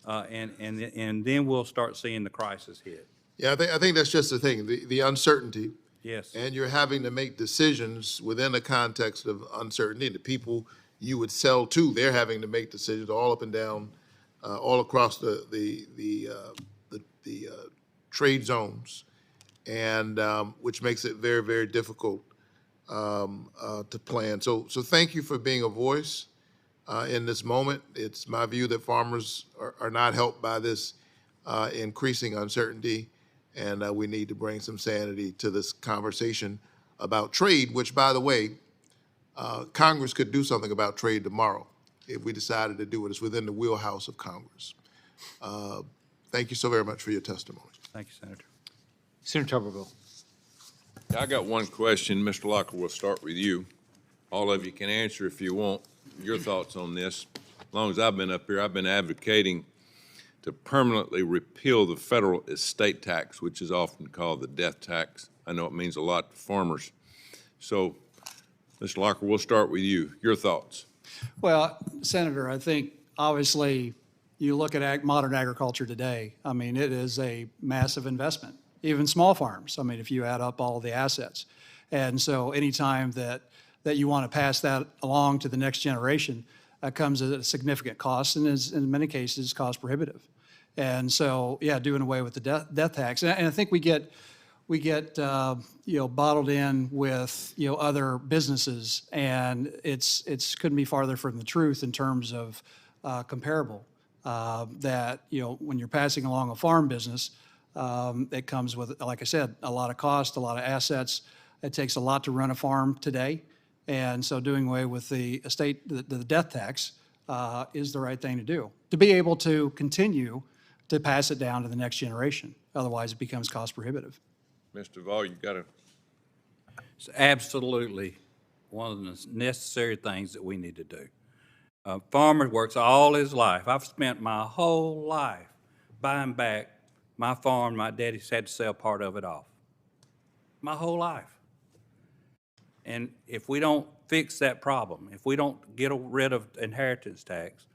H: and then we'll start seeing the crisis hit.
J: Yeah, I think that's just the thing, the uncertainty.
H: Yes.
J: And you're having to make decisions within the context of uncertainty. The people you would sell to, they're having to make decisions all up and down, all across the trade zones, and which makes it very, very difficult to plan. So thank you for being a voice in this moment. It's my view that farmers are not helped by this increasing uncertainty. And we need to bring some sanity to this conversation about trade, which, by the way, Congress could do something about trade tomorrow if we decided to do it. It's within the wheelhouse of Congress. Thank you so very much for your testimony.
H: Thank you, Senator.
A: Senator Tuberville.
G: I got one question. Mr. Locker, we'll start with you. All of you can answer if you want your thoughts on this. As long as I've been up here, I've been advocating to permanently repeal the federal estate tax, which is often called the death tax. I know it means a lot to farmers. So, Mr. Locker, we'll start with you. Your thoughts.
E: Well, Senator, I think obviously you look at modern agriculture today, I mean, it is a massive investment, even small farms. I mean, if you add up all the assets. And so anytime that you want to pass that along to the next generation, comes at a significant cost and is in many cases cost prohibitive. And so, yeah, doing away with the death tax. And I think we get bottled in with other businesses, and it's couldn't be farther from the truth in terms of comparable. That when you're passing along a farm business, it comes with, like I said, a lot of cost, a lot of assets. It takes a lot to run a farm today, and so doing away with the death tax is the right thing to do, to be able to continue to pass it down to the next generation. Otherwise, it becomes cost prohibitive.
G: Mr. Duvall, you've got to.
H: It's absolutely one of the necessary things that we need to do. A farmer works all his life. I've spent my whole life buying back my farm. My daddy's had to sell part of it off. My whole life. And if we don't fix that problem, if we don't get rid of inheritance tax,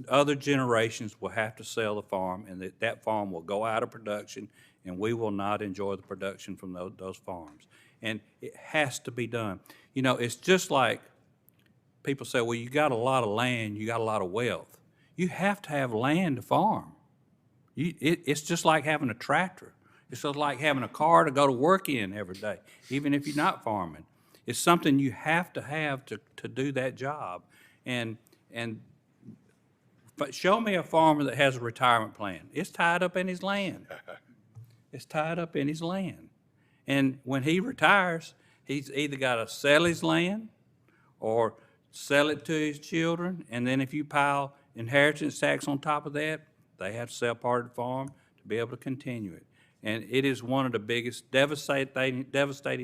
H: other generations will have to sell the farm, and that farm will go out of production, and we will not enjoy the production from those farms. And it has to be done. It's just like people say, well, you got a lot of land, you got a lot of wealth. You have to have land to farm. It's just like having a tractor. It's just like having a car to go to work in every day, even if you're not farming. It's something you have to do that job. But show me a farmer that has a retirement plan. It's tied up in his land. It's tied up in his land. And when he retires, he's either got to sell his land or sell it to his children. And then if you pile inheritance tax on top of that, they have to sell part of the farm to be able to continue it. And it is one of the biggest devastating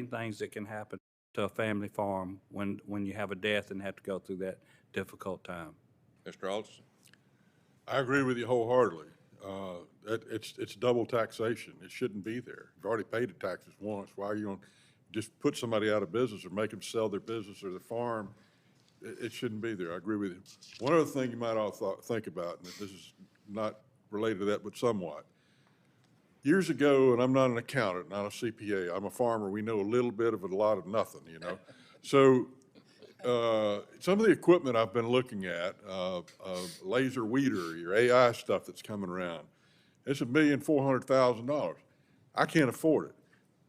H: things that can happen to a family farm when you have a death and have to go through that difficult time.
G: Mr. Alderson?
D: I agree with you wholeheartedly. It's double taxation. It shouldn't be there. You've already paid the taxes once. Why are you going to just put somebody out of business or make them sell their business or their farm? It shouldn't be there. I agree with you. One other thing you might all think about, and this is not related to that, but somewhat. Years ago, and I'm not an accountant, not a CPA, I'm a farmer. We know a little bit of a lot of nothing, So some of the equipment I've been looking at, laser weeder, your AI stuff that's coming around, it's $1,400,000. I can't afford it.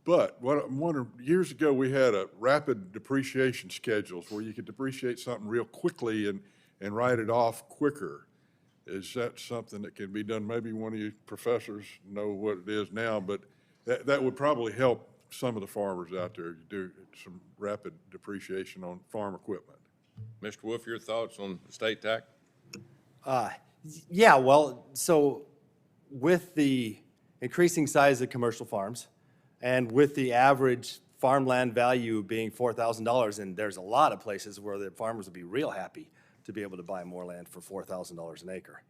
D: But what I'm wondering, years ago we had a rapid depreciation schedules where you could depreciate something real quickly and write it off quicker. Is that something that can be done? Maybe one of you professors know what it is now, but that would probably help some of the farmers out there to do some rapid depreciation on farm equipment.
G: Mr. Wolf, your thoughts on estate tax?
F: Yeah, well, so with the increasing size of commercial farms and with the average farmland value being $4,000, and there's a lot of places where the farmers would be real happy to be able to buy more land for $4,000 an acre.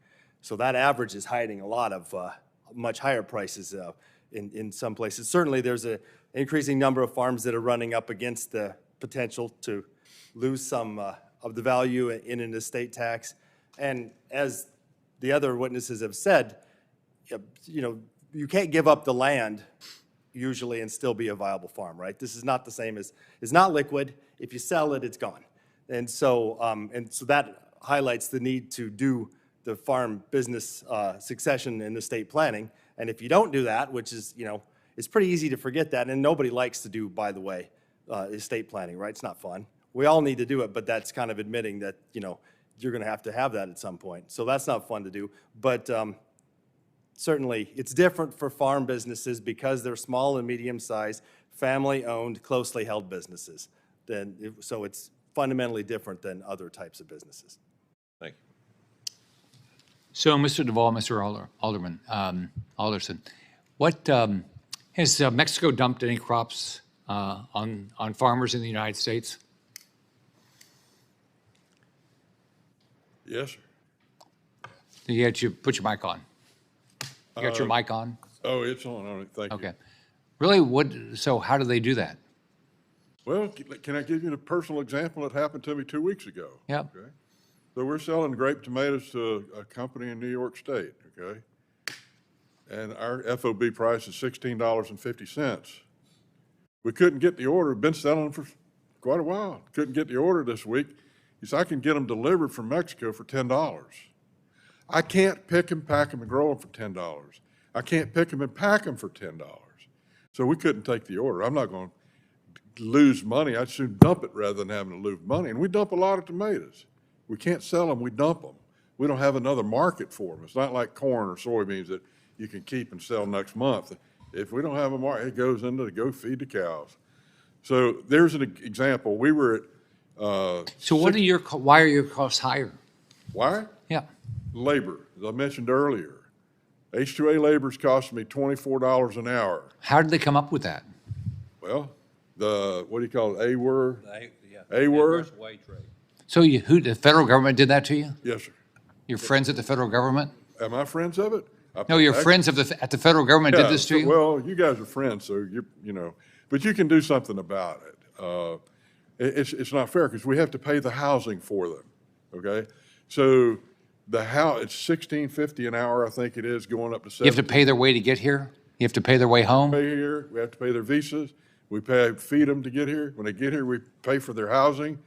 F: So that average is hiding a lot of much higher prices in some places. Certainly there's an increasing number of farms that are running up against the potential to lose some of the value in an estate tax. And as the other witnesses have said, you can't give up the land usually and still be a viable farm, right? This is not the same as, it's not liquid. If you sell it, it's gone. And so that highlights the need to do the farm business succession and estate planning. And if you don't do that, which is, it's pretty easy to forget that, and nobody likes to do, by the way, estate planning, right? It's not fun. We all need to do it, but that's kind of admitting that, you're going to have that at some point. So that's not fun to do. But certainly, it's different for farm businesses because they're small and medium-sized, family-owned, closely held businesses. So it's fundamentally different than other types of businesses.
G: Thank you.
A: So, Mr. Duvall, Mr. Alderman, Alderson, what has Mexico dumped any crops on farmers in the United States?
D: Yes, sir.
A: You had to put your mic on. You got your mic on?
D: Oh, it's on. Thank you.
A: Okay. Really? So how do they do that?
D: Well, can I give you a personal example that happened to me 2 weeks ago?
A: Yeah.
D: Okay. So we're selling grape tomatoes to a company in New York State, okay? And our FOB price is $16.50. We couldn't get the order, been selling them for quite a while. Couldn't get the order this week. He said, I can get them delivered from Mexico for $10. I can't pick them, pack them, and grow them for $10. I can't pick them and pack them for $10. So we couldn't take the order. I'm not going to lose money. I'd soon dump it rather than having to lose money. And we dump a lot of tomatoes. We can't sell them, we dump them. We don't have another market for them. It's not like corn or soybeans that you can keep and sell next month. If we don't have a market, it goes into the go feed the cows. So there's an example. We were at.
A: So why are your costs higher?
D: Why?
A: Yeah.
D: Labor, as I mentioned earlier. H-2A labor's costing me $24 an hour.
A: How did they come up with that?
D: Well, what do you call it, A-word?
H: Yeah.
D: A-word?
H: Wage rate.
A: So the federal government did that to you?
D: Yes, sir.
A: Your friends at the federal government?
D: Am I friends of it?
A: No, your friends at the federal government did
D: Yeah,
A: this to you?
D: Well, you guys are friends, so but you can do something about it. It's not fair because we have to pay the housing for them, okay? So it's $16.50 an hour, I think it is, going up to $17.
A: You have to pay their way to get here? You have to pay their way home?
D: Pay here, we have to pay their visas, feed them to get here. When they get here, we pay for their housing,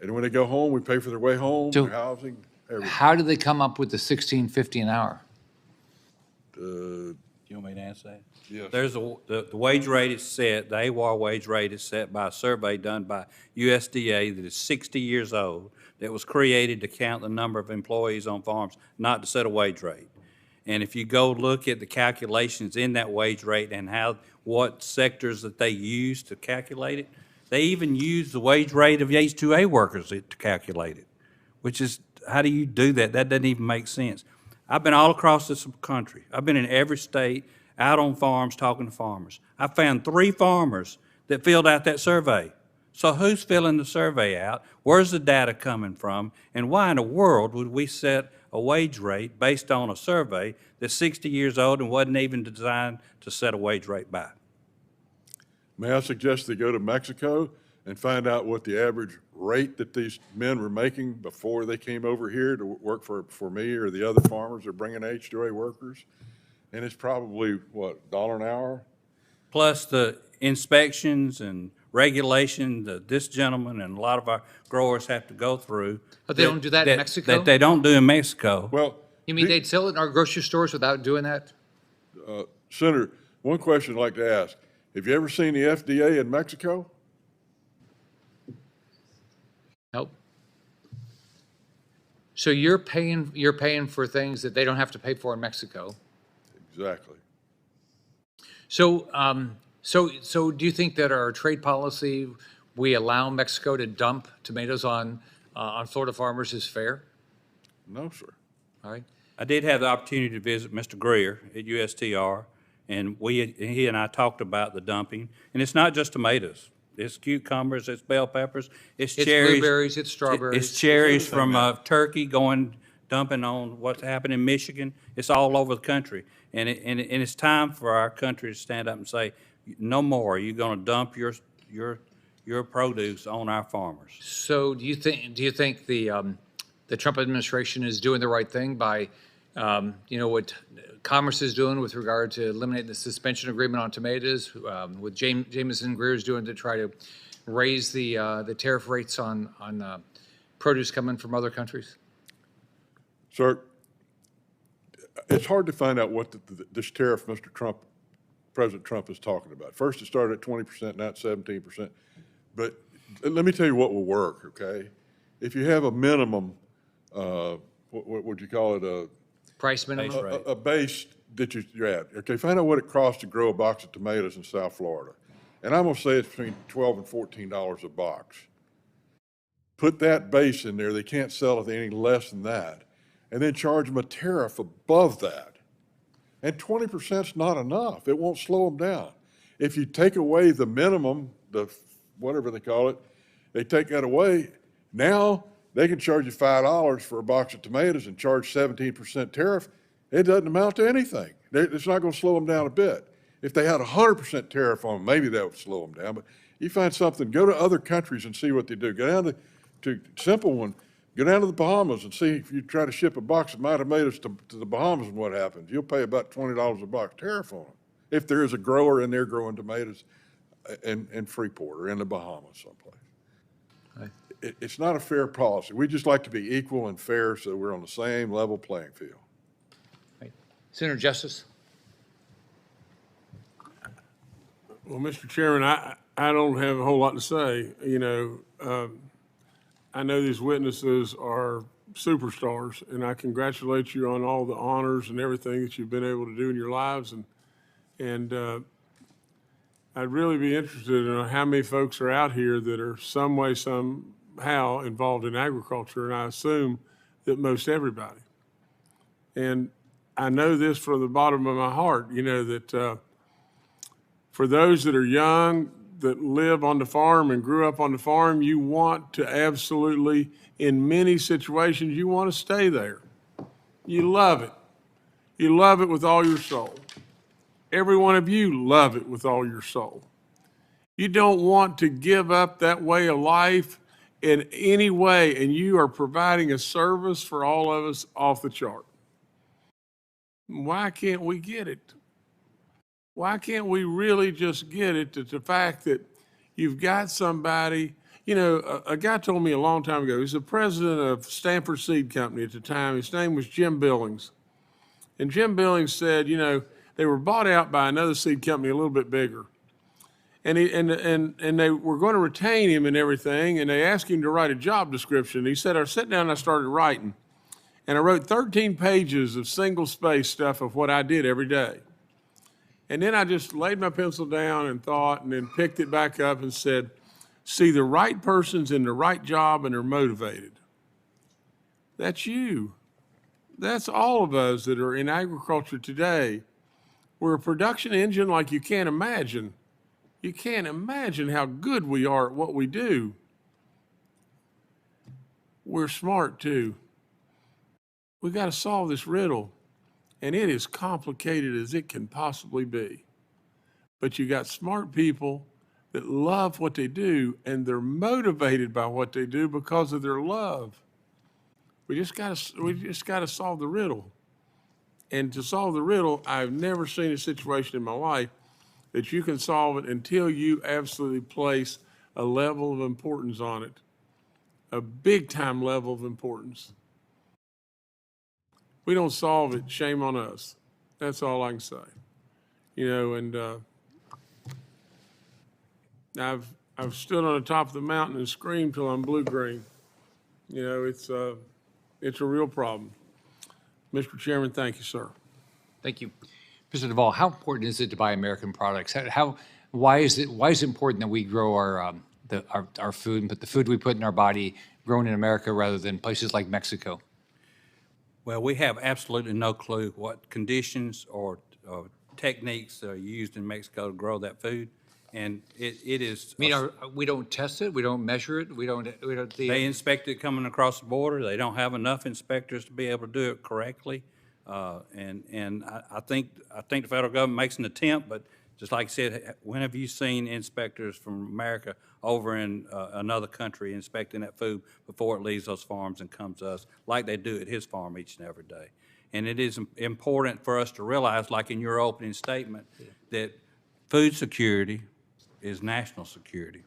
D: and when they go home, we pay for their way home,
A: So-
D: their housing, everything.
A: How did they come up with the $16.50 an hour?
H: You want me to answer that?
D: Yes.
H: There's the wage rate is set, the AWAR wage rate is set by a survey done by USDA that is 60 years old, that was created to count the number of employees on farms, not to set a wage rate. And if you go look at the calculations in that wage rate and what sectors that they use to calculate it, they even use the wage rate of H-2A workers to calculate it, which is, how do you do that? That doesn't even make sense. I've been all across this country. I've been in every state, out on farms, talking to farmers. I found 3 farmers that filled out that survey. So who's filling the survey out? Where's the data coming from? And why in the world would we set a wage rate based on a survey that's 60 years old and wasn't even designed to set a wage rate by?
D: May I suggest they go to Mexico and find out what the average rate that these men were making before they came over here to work for me or the other farmers that are bringing H-2A workers? And it's probably, what, $1 an hour?
H: Plus the inspections and regulation that this gentleman and a lot of our growers have to go through.
A: But they don't do that in Mexico?
H: That they don't do in Mexico.
D: Well,
A: You mean they'd sell it in our grocery stores without doing that?
D: Senator, one question I'd like to ask. Have you ever seen the FDA in Mexico?
A: Nope. So you're paying for things that they don't have to pay for in Mexico.
D: Exactly.
A: So, so do you think that our trade policy, we allow Mexico to dump tomatoes on Florida farmers is fair?
D: No, sir.
A: All right.
H: I did have the opportunity to visit Mr. Greer at USTR, and he and I talked about the dumping. And it's not just tomatoes. It's cucumbers, it's bell peppers, it's cherries.
A: It's blueberries, it's strawberries.
H: It's cherries from Turkey dumping on what's happened in Michigan. It's all over the country. And it's time for our country to stand up and say, no more. You're going to dump your produce on our farmers.
A: So do you think the Trump administration is doing the right thing by, what Commerce is doing with regard to eliminating the suspension agreement on tomatoes, with Jameson Greer's doing to try to raise the tariff rates on produce coming from other countries?
D: Sir, it's hard to find out what this tariff President Trump is talking about. First, it started at 20%, now it's 17%. But let me tell you what will work, okay? If you have a minimum, what would you call it?
A: Price minimum?
D: A base that you're at. Okay, find out what it costs to grow a box of tomatoes in South Florida. And I'm going to say it's between $12 and $14 a box. Put that base in there. They can't sell it any less than that. And then charge them a tariff above that. And 20% is not enough. It won't slow them down. If you take away the minimum, whatever they call it, they take that away, now they can charge you $5 for a box of tomatoes and charge 17% tariff. It doesn't amount to anything. It's not going to slow them down a bit. If they had 100% tariff on them, maybe that would slow them down. But you find something, go to other countries and see what they do. Go down to simple one, Go down to the Bahamas and see if you try to ship a box of my tomatoes to the Bahamas and what happens. You'll pay about $20 a box tariff on them. If there is a grower in there growing tomatoes in Freeport or in the Bahamas someplace. It's not a fair policy. We just like to be equal and fair so we're on the same level playing field.
A: Right. Senator Justice.
I: Well, Mr. Chairman, I don't have a whole lot to say. You know, I know these witnesses are superstars, and I congratulate you on all the honors and everything that you've been able to do in your lives. And I'd really be interested in how many folks are out here that are some way, somehow involved in agriculture, and I assume that most everybody. And I know this from the bottom of my heart, you know, that for those that are young, that live on the farm and grew up on the farm, you want to absolutely, in many situations, you want to stay there. You love it. You love it with all your soul. Every one of you love it with all your soul. You don't want to give up that way of life in any way, and you are providing a service for all of us off the chart. Why can't we get it? Why can't we really just get it to the fact that you've got somebody, you know, a guy told me a long time ago, he's the president of Stanford Seed Company at the time. His name was Jim Billings. And Jim Billings said, you know, they were bought out by another seed company a little bit bigger. And they were going to retain him and everything, and they asked him to write a job description. He said, I sat down and I started writing. And I wrote 13 pages of single-space stuff of what I did every day. And then I just laid my pencil down and thought, and then picked it back up and said, see, the right person's in the right job and they're motivated. That's you. That's all of us that are in agriculture today. We're a production engine like you can't imagine. You can't imagine how good we are at what we do. We're smart too. We got to solve this riddle. And it is complicated as it can possibly be. But you got smart people that love what they do, and they're motivated by what they do because of their love. We just got to solve the riddle. And to solve the riddle, I've never seen a situation in my life that you can solve it until you absolutely place a level of importance on it, a big time level of importance. We don't solve it, shame on us. That's all I can say. You know, and I've stood on the top of the mountain and screamed till I'm blue-green. You know, it's a real problem. Mr. Chairman, thank you, sir.
A: Thank you. Mr. Duvall, how important is it to buy American products? Why is it important that we grow our food and put the food we put in our body grown in America rather than places like Mexico?
H: Well, we have absolutely no clue what conditions or techniques are used in Mexico to grow that food, and it is.
A: I mean, we don't test it, we don't measure it, we don't.
H: They inspect it coming across the border. They don't have enough inspectors to be able to do it correctly, and I think the federal government makes an attempt, but just like I said, when have you seen inspectors from America over in another country inspecting that food before it leaves those farms and comes to us, like they do at his farm each and every day? And it is important for us to realize, like in your opening statement, that food security is national security.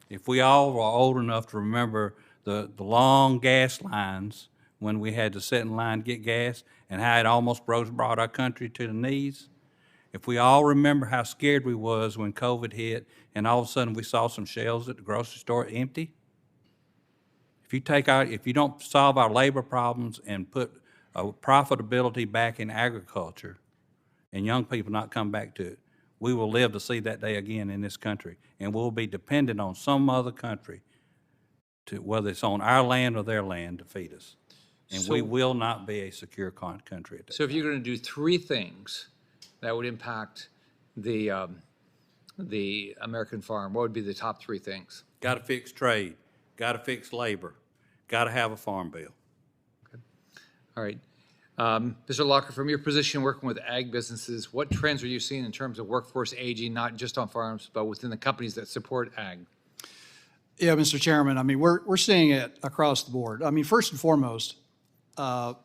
H: If we all were old enough to remember the long gas lines when we had to sit in line to get gas and how it almost brought our country to the knees, if we all remember how scared we was when COVID hit and all of a sudden we saw some shelves at the grocery store empty, if you don't solve our labor problems and put profitability back in agriculture and young people not come back to it, we will live to see that day again in this country. And we'll be dependent on some other country, whether it's on our land or their land, to feed us. And we will not be a secure country at that
A: So if you're going to do three things that would impact the American farm, what would be the top three things?
H: Got to fix trade, got to fix labor, got to have a farm bill.
A: Okay. All right. Mr. Locker, from your position working with ag businesses, what trends are you seeing in terms of workforce aging, not just on farms, but within the companies that support ag?
E: Yeah, Mr. Chairman, I mean, we're seeing it across the board. I mean, first and foremost, the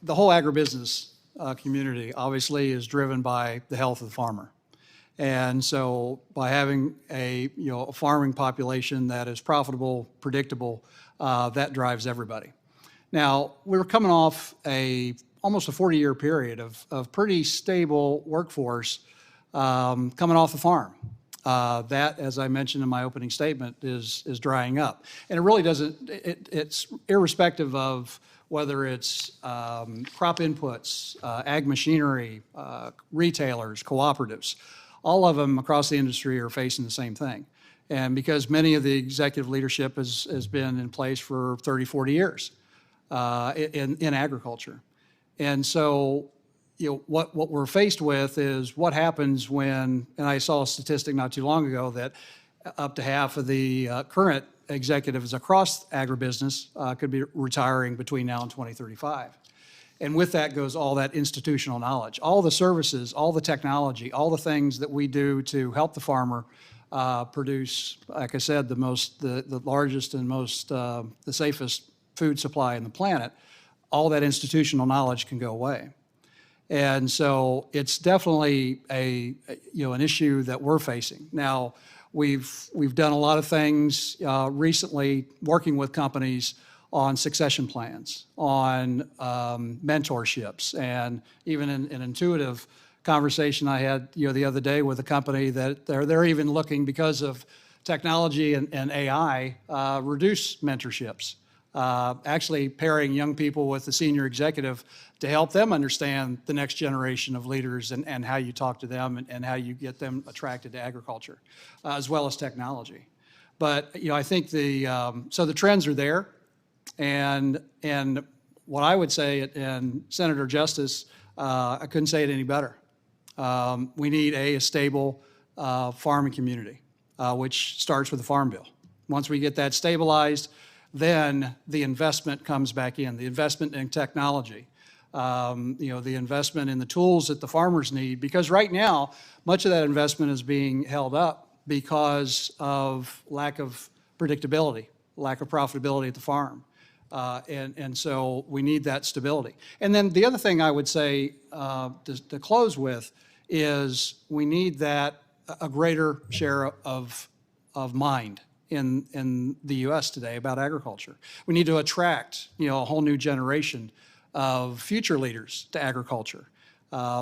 E: whole agribusiness community obviously is driven by the health of the farmer. And so by having a farming population that is profitable, predictable, that drives everybody. Now, we're coming off almost a 40-year period of pretty stable workforce coming off the farm. That, as I mentioned in my opening statement, is drying up. And it really doesn't, it's irrespective of whether it's crop inputs, ag machinery, retailers, cooperatives. All of them across the industry are facing the same thing. And because many of the executive leadership has been in place for 30, 40 years in agriculture. And so, what we're faced with is what happens when, and I saw a statistic not too long ago that up to half of the current executives across agribusiness could be retiring between now and 2035. And with that goes all that institutional knowledge, all the services, all the technology, all the things that we do to help the farmer produce, like I said, the largest and most, the safest food supply on the planet. All that institutional knowledge can go away. And so it's definitely an issue that we're facing. Now, we've done a lot of things recently working with companies on succession plans, on mentorships, and even an intuitive conversation I had the other day with a company that they're even looking, because of technology and AI, reduce mentorships. Actually pairing young people with the senior executive to help them understand the next generation of leaders and how you talk to them and how you get them attracted to agriculture, as well as technology. But I think so the trends are there, and what I would say, and Senator Justice, I couldn't say it any better. We need a stable farming community, which starts with the Farm Bill. Once we get that stabilized, then the investment comes back in, the investment in technology, the investment in the tools that the farmers need, because right now, much of that investment is being held up because of lack of predictability, lack of profitability at the farm. And so we need that stability. And then the other thing I would say to close with is we need a greater share of mind in the U.S. today about agriculture. We need to attract a whole new generation of future leaders to agriculture,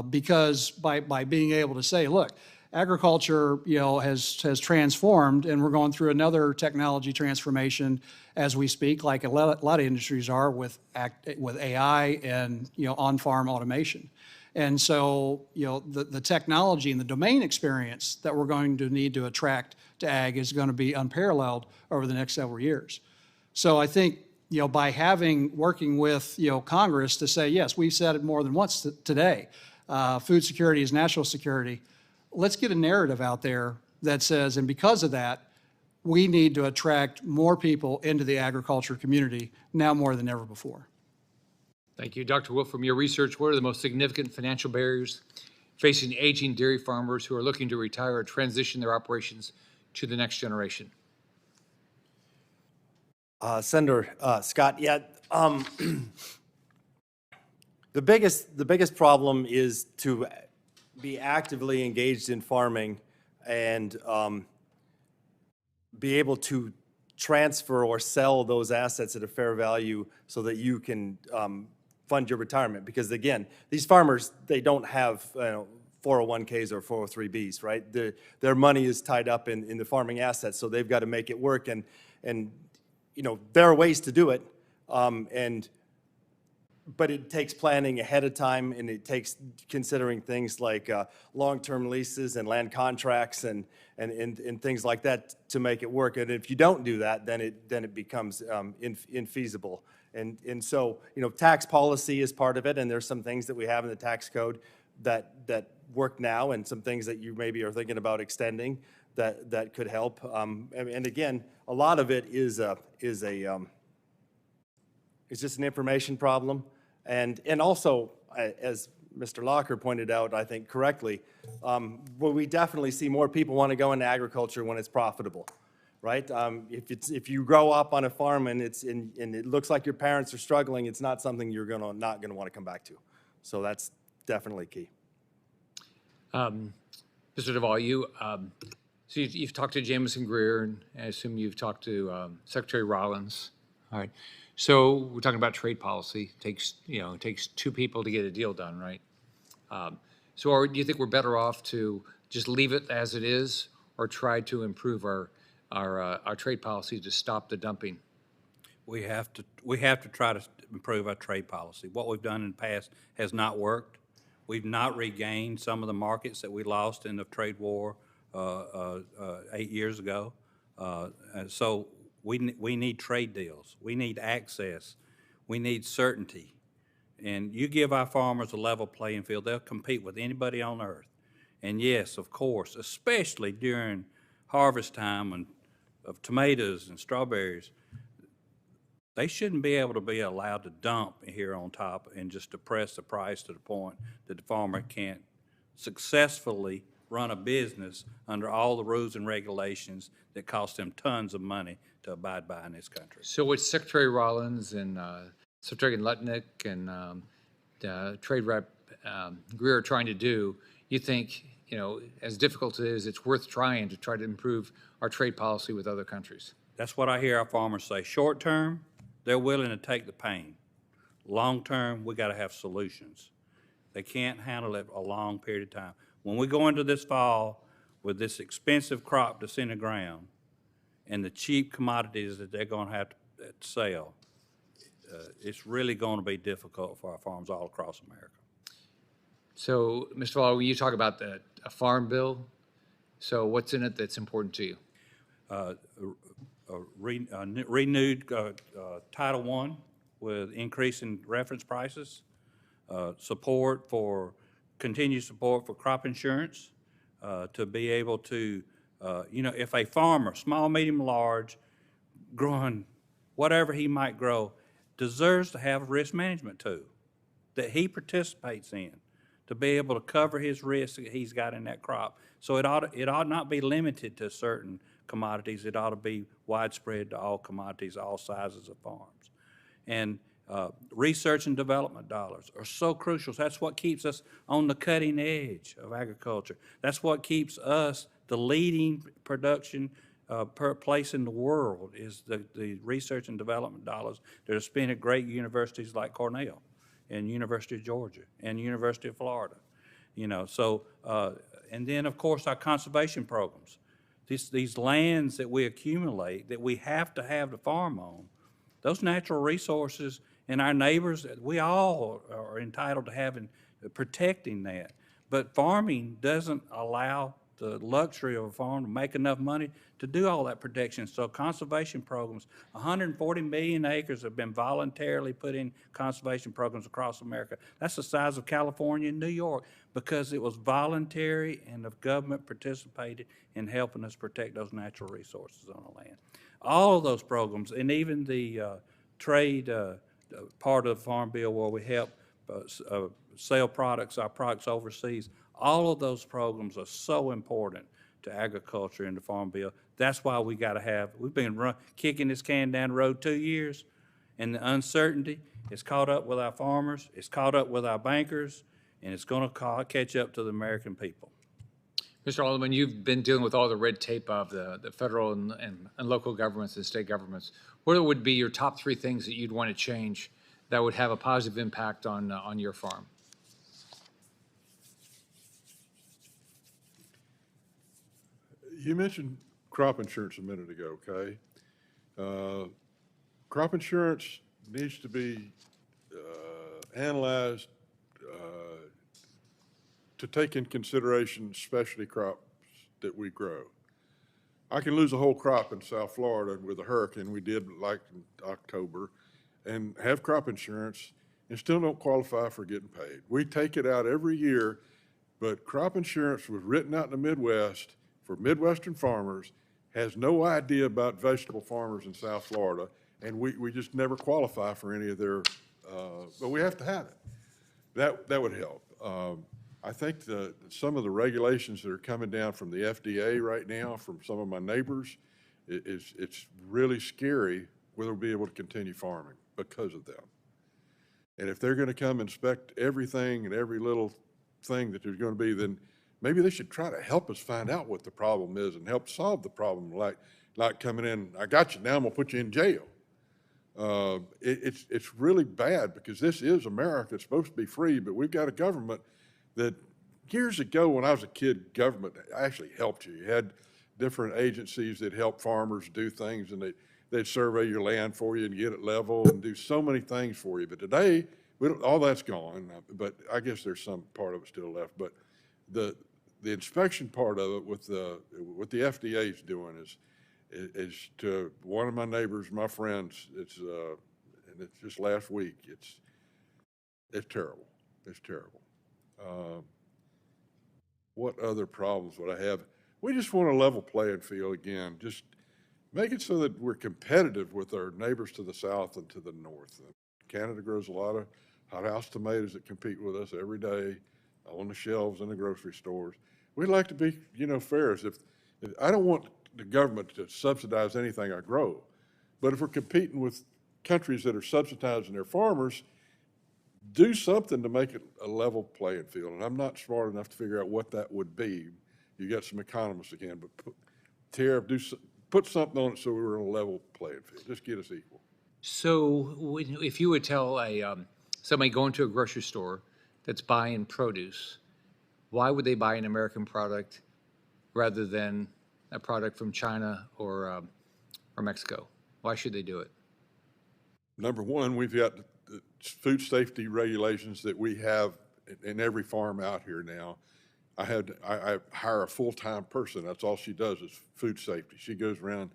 E: because by being able to say, look, agriculture has transformed, and we're going through another technology transformation as we speak, like a lot of industries are with AI and on-farm automation. And so the technology and the domain experience that we're going to need to attract to ag is going to be unparalleled over the next several years. So I think by working with Congress to say, yes, we've said it more than once today, food security is national security. Let's get a narrative out there that says, and because of that, we need to attract more people into the agriculture community now more than ever before.
A: Thank you. Dr. Wolf, from your research, what are the most significant financial barriers facing aging dairy farmers who are looking to retire or transition their operations to the next generation?
F: Senator Scott, the biggest problem is to be actively engaged in farming and be able to transfer or sell those assets at a fair value so that you can fund your retirement. Because again, these farmers, they don't have 401ks or 403bs, right? Their money is tied up in the farming assets, so they've got to make it work. And there are ways to do it, but it takes planning ahead of time, and it takes considering things like long-term leases and land contracts and things like that to make it work. And if you don't do that, then it becomes infeasible. And so tax policy is part of it, and there's some things that we have in the tax code that work now, and some things that you maybe are thinking about extending that could help. And again, a lot of it is just an information problem. And also, as Mr. Locker pointed out, I think correctly, we definitely see more people want to go into agriculture when it's profitable, right? If you grow up on a farm and and it looks like your parents are struggling, it's not something you're not gonna want to come back to. So that's definitely key.
A: Mr. Duvall, so you've talked to Jamison Greer, and I assume you've talked to Secretary Rollins. All right. So we're talking about trade policy. It takes two people to get a deal done, right? So do you think we're better off to just leave it as it is, or try to improve our trade policy to stop the dumping?
H: We have to try to improve our trade policy. What we've done in the past has not worked. We've not regained some of the markets that we lost in the trade war 8 years ago. So we need trade deals. We need access. We need certainty. And you give our farmers a level playing field, they'll compete with anybody on earth. And yes, of course, especially during harvest time of tomatoes and strawberries, they shouldn't be able to be allowed to dump here on top and just depress the price to the point that the farmer can't successfully run a business under all the rules and regulations that cost them tons of money to abide by in this country.
A: So what Secretary Rollins and Secretary Lutnick and Trade Rep Greer are trying to do, you think, as difficult as it is, it's worth trying to try to improve our trade policy with other countries?
H: That's what I hear our farmers say. Short term, they're willing to take the pain. Long term, we got to have solutions. They can't handle it a long period of time. When we go into this fall with this expensive crop that's in the ground and the cheap commodities that they're going to have to sell, it's really going to be difficult for our farms all across America.
A: So, Mr. Waller, when you talk about a farm bill, so what's in it that's important to you?
H: Renewed Title I with increase in reference prices, continued support for crop insurance, to be able to, if a farmer, small, medium, large, growing whatever he might grow, deserves to have a risk management tool that he participates in to be able to cover his risk that he's got in that crop. So it ought not be limited to certain commodities. It ought to be widespread to all commodities, all sizes of farms. And research and development dollars are so crucial. That's what keeps us on the cutting edge of agriculture. That's what keeps us the leading production per place in the world is the research and development dollars that are spent at great universities like Cornell and University of Georgia and University of Florida. And then of course our conservation programs. These lands that we accumulate that we have to have to farm on, those natural resources and our neighbors, we all are entitled to protecting that. But farming doesn't allow the luxury of a farm to make enough money to do all that protection. So conservation programs, 140 million acres have been voluntarily put in conservation programs across America. That's the size of California and New York because it was voluntary and the government participated in helping us protect those natural resources on the land. All of those programs, and even the trade part of the Farm Bill where we help sell our products overseas, all of those programs are so important to agriculture and the Farm Bill. That's why we've been kicking this can down the road 2 years, and the uncertainty is caught up with our farmers, it's caught up with our bankers, and it's going to catch up to the American people.
A: Mr. Alderman, you've been dealing with all the red tape of the federal and local governments and state governments. What would be your top 3 things that you'd want to change that would have a positive impact on your farm?
D: You mentioned crop insurance a minute ago, okay? Crop insurance needs to be analyzed to take in consideration specialty crops that we grow. I can lose a whole crop in South Florida with a hurricane we did like in October and have crop insurance and still don't qualify for getting paid. We take it out every year, but crop insurance was written out in the Midwest for Midwestern farmers, has no idea about vegetable farmers in South Florida, and we just never qualify for any of their, but we have to have it. That would help. I think some of the regulations that are coming down from the FDA right now, from some of my neighbors, It's really scary whether we'll be able to continue farming because of them. And if they're going to come inspect everything and every little thing that there's going to be, then maybe they should try to help us find out what the problem is and help solve the problem, like coming in, I got you, now I'm going to put you in jail. It's really bad because this is America. It's supposed to be free, but we've got a government that years ago when I was a kid, government actually helped you. You had different agencies that help farmers do things, and they'd survey your land for you and get it level and do so many things for you. But today, all that's gone, but I guess there's some part of it still left. But the inspection part of it with what the FDA is doing is to one of my neighbors, my friends, and it's just last week, it's terrible. It's terrible. What other problems would I have? We just want a level playing field again. Just make it so that we're competitive with our neighbors to the south and to the north. Canada grows a lot of hothouse tomatoes that compete with us every day on the shelves in the grocery stores. We'd like to be, fair. If I don't want the government to subsidize anything I grow, but if we're competing with countries that are subsidizing their farmers, do something to make it a level playing field. And I'm not smart enough to figure out what that would be. You got some economists again, but put something on it so we're on a level playing field. Just get us equal.
A: So if you would tell somebody going to a grocery store that's buying produce, why would they buy an American product rather than a product from China or Mexico? Why should they do it?
D: Number one, we've got the food safety regulations that we have in every farm out here now. I hire a full-time person. That's all she does is food safety. She goes around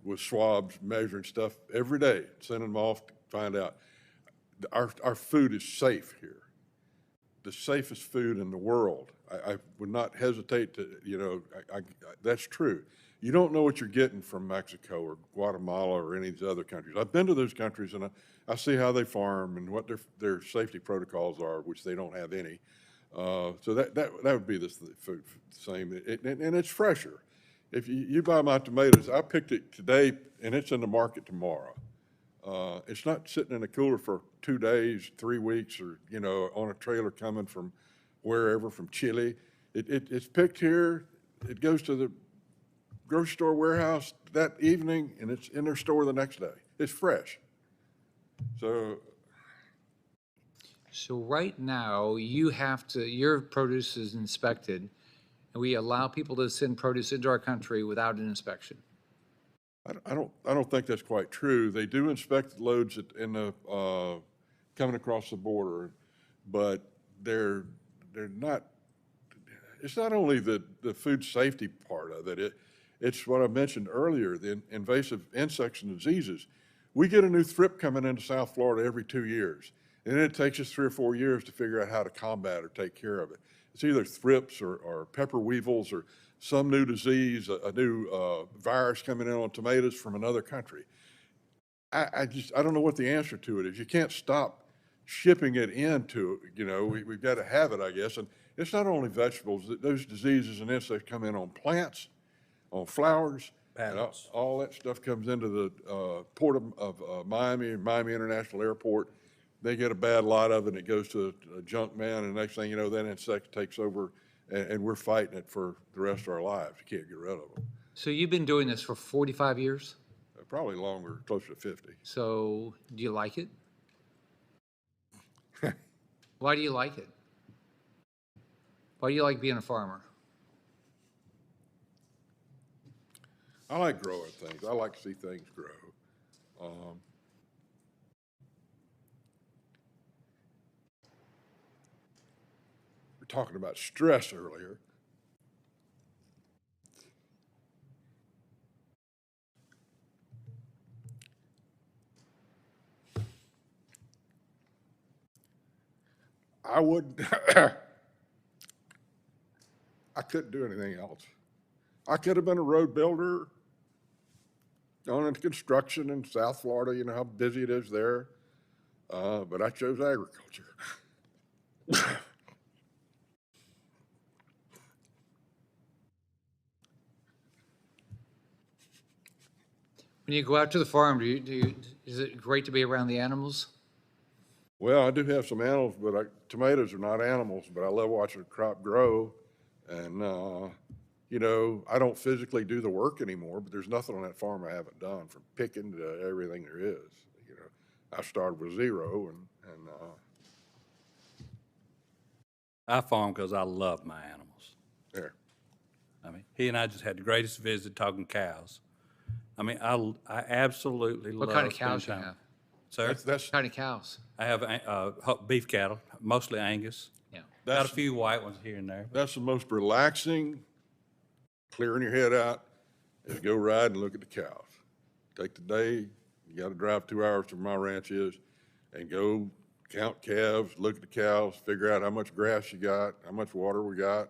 D: with swabs, measuring stuff every day, sending them off to find out. Our food is safe here. The safest food in the world. I would not hesitate to, that's true. You don't know what you're getting from Mexico or Guatemala or any of these other countries. I've been to those countries and I see how they farm and what their safety protocols are, which they don't have any. So that would be the food same, and it's fresher. If you buy my tomatoes, I picked it today and it's in the market tomorrow. It's not sitting in a cooler for 2 days, 3 weeks, or on a trailer coming from wherever, from Chile. It's picked here. It goes to the grocery store warehouse that evening, and it's in their store the next day. It's fresh. So
A: right now, your produce is inspected, and we allow people to send produce into our country without an inspection.
D: I don't think that's quite true. They do inspect the loads coming across the border, but they're not. It's not only the food safety part of it. It's what I mentioned earlier, the invasive insects and diseases. We get a new thrip coming into South Florida every 2 years, and it takes us 3 or 4 years to figure out how to combat or take care of it. It's either thrips or pepper weevils or some new disease, a new virus coming in on tomatoes from another country. I don't know what the answer to it is. You can't stop shipping it into, we've got to have it, I guess. And it's not only vegetables. Those diseases and insects come in on plants, on flowers. And all that stuff comes into the port of Miami International Airport. They get a bad lot of it, and it goes to a junk man, and the next thing you know, that insect takes over, and we're fighting it for the rest of our lives. You can't get rid of them.
A: So you've been doing this for 45 years?
D: Probably longer, closer to 50.
A: So do you like it? Why do you like it? Why do you like being a farmer?
D: I like growing things. I like to see things grow. We're talking about stress earlier. I wouldn't, I couldn't do anything else. I could have been a road builder, gone into construction in South Florida, you know how busy it is there, but I chose agriculture.
A: When you go out to the farm, is it great to be around the animals?
D: Well, I do have some animals, but tomatoes are not animals, but I love watching a crop grow. And, you know, I don't physically do the work anymore, but there's nothing on that farm I haven't done, from picking to everything there is. You know, I started with zero and
H: I farm because I love my animals.
D: there.
H: I mean, he and I just had the greatest visit talking cows. I mean, I absolutely love.
A: What kind of
H: spending
A: cows you
H: time-
A: have?
H: Sir,
D: That's,
A: What kind of cows?
H: I have beef cattle, mostly Angus.
A: Yeah.
H: Got a
D: That's-
H: few white ones here and there.
D: that's the most relaxing, clearing your head out, is go ride and look at the cows. Take the day, you gotta drive 2 hours to where my ranch is, and go count calves, look at the cows, figure out how much grass you got, how much water we got,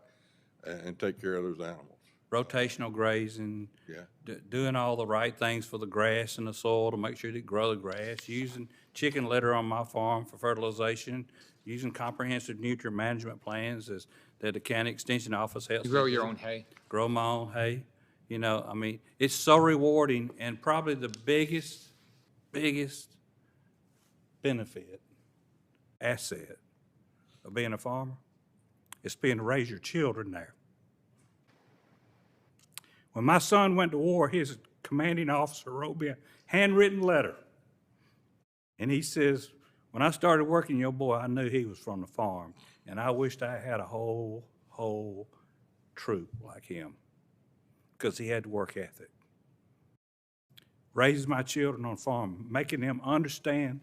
D: and take care of those animals.
H: Rotational grazing.
D: Yeah.
H: Doing all the right things for the grass and the soil to make sure they grow the grass, using chicken litter on my farm for fertilization, using comprehensive nutrient management plans that the county extension office helps.
A: You grow
H: me
A: your
H: do.
A: own hay?
H: Grow my own hay. You know, I mean, it's so rewarding, and probably the biggest benefit, asset of being a farmer is being to raise your children there. When my son went to war, his commanding officer wrote me a handwritten letter. And he says, when I started working your boy, I knew he was from the farm, and I wished I had a whole troop like him, because he had work ethic. Raises my children on the farm, making them understand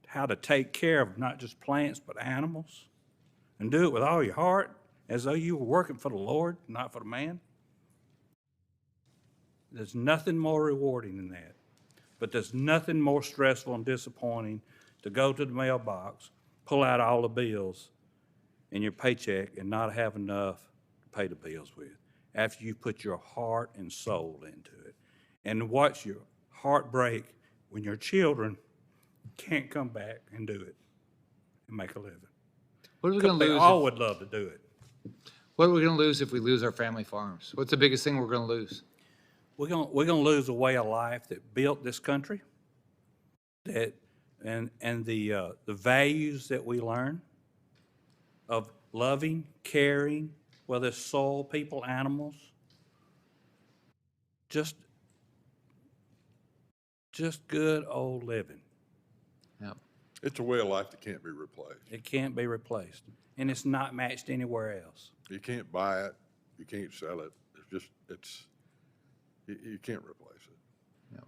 H: how to take care of not just plants, but animals, and do it with all your heart, as though you were working for the Lord, not for the man. There's nothing more rewarding than that. But there's nothing more stressful and disappointing to go to the mailbox, pull out all the bills in your paycheck, and not have enough to pay the bills with after you put your heart and soul into it. And watch your heart break when your children can't come back and do it and make a living.
A: What are we going to
H: They
A: lose?
H: all would love to do it.
A: What are we going to lose if we lose our family farms? What's the biggest thing we're going to lose?
H: We're gonna lose a way of life that built this country, and the values that we learn of loving, caring, whether it's soil, people, animals, just good old living.
A: Yeah.
D: It's a way of life that can't be replaced.
H: It can't be replaced, and it's not matched anywhere else.
D: You can't buy it, you can't sell it, you can't replace it.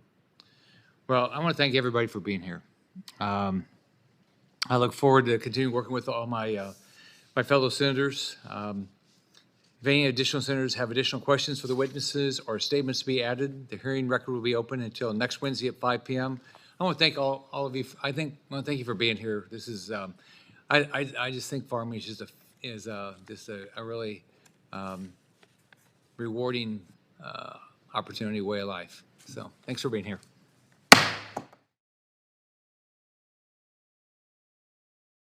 A: Well, I want to thank everybody for being here. I look forward to continuing working with all my fellow senators. If any additional senators have additional questions for the witnesses or statements to be added, the hearing record will be open until next Wednesday at 5 p.m. I want to thank all of you. I want to thank you for being here. This is, I just think farming is just a really rewarding opportunity, way of life. So thanks for being here.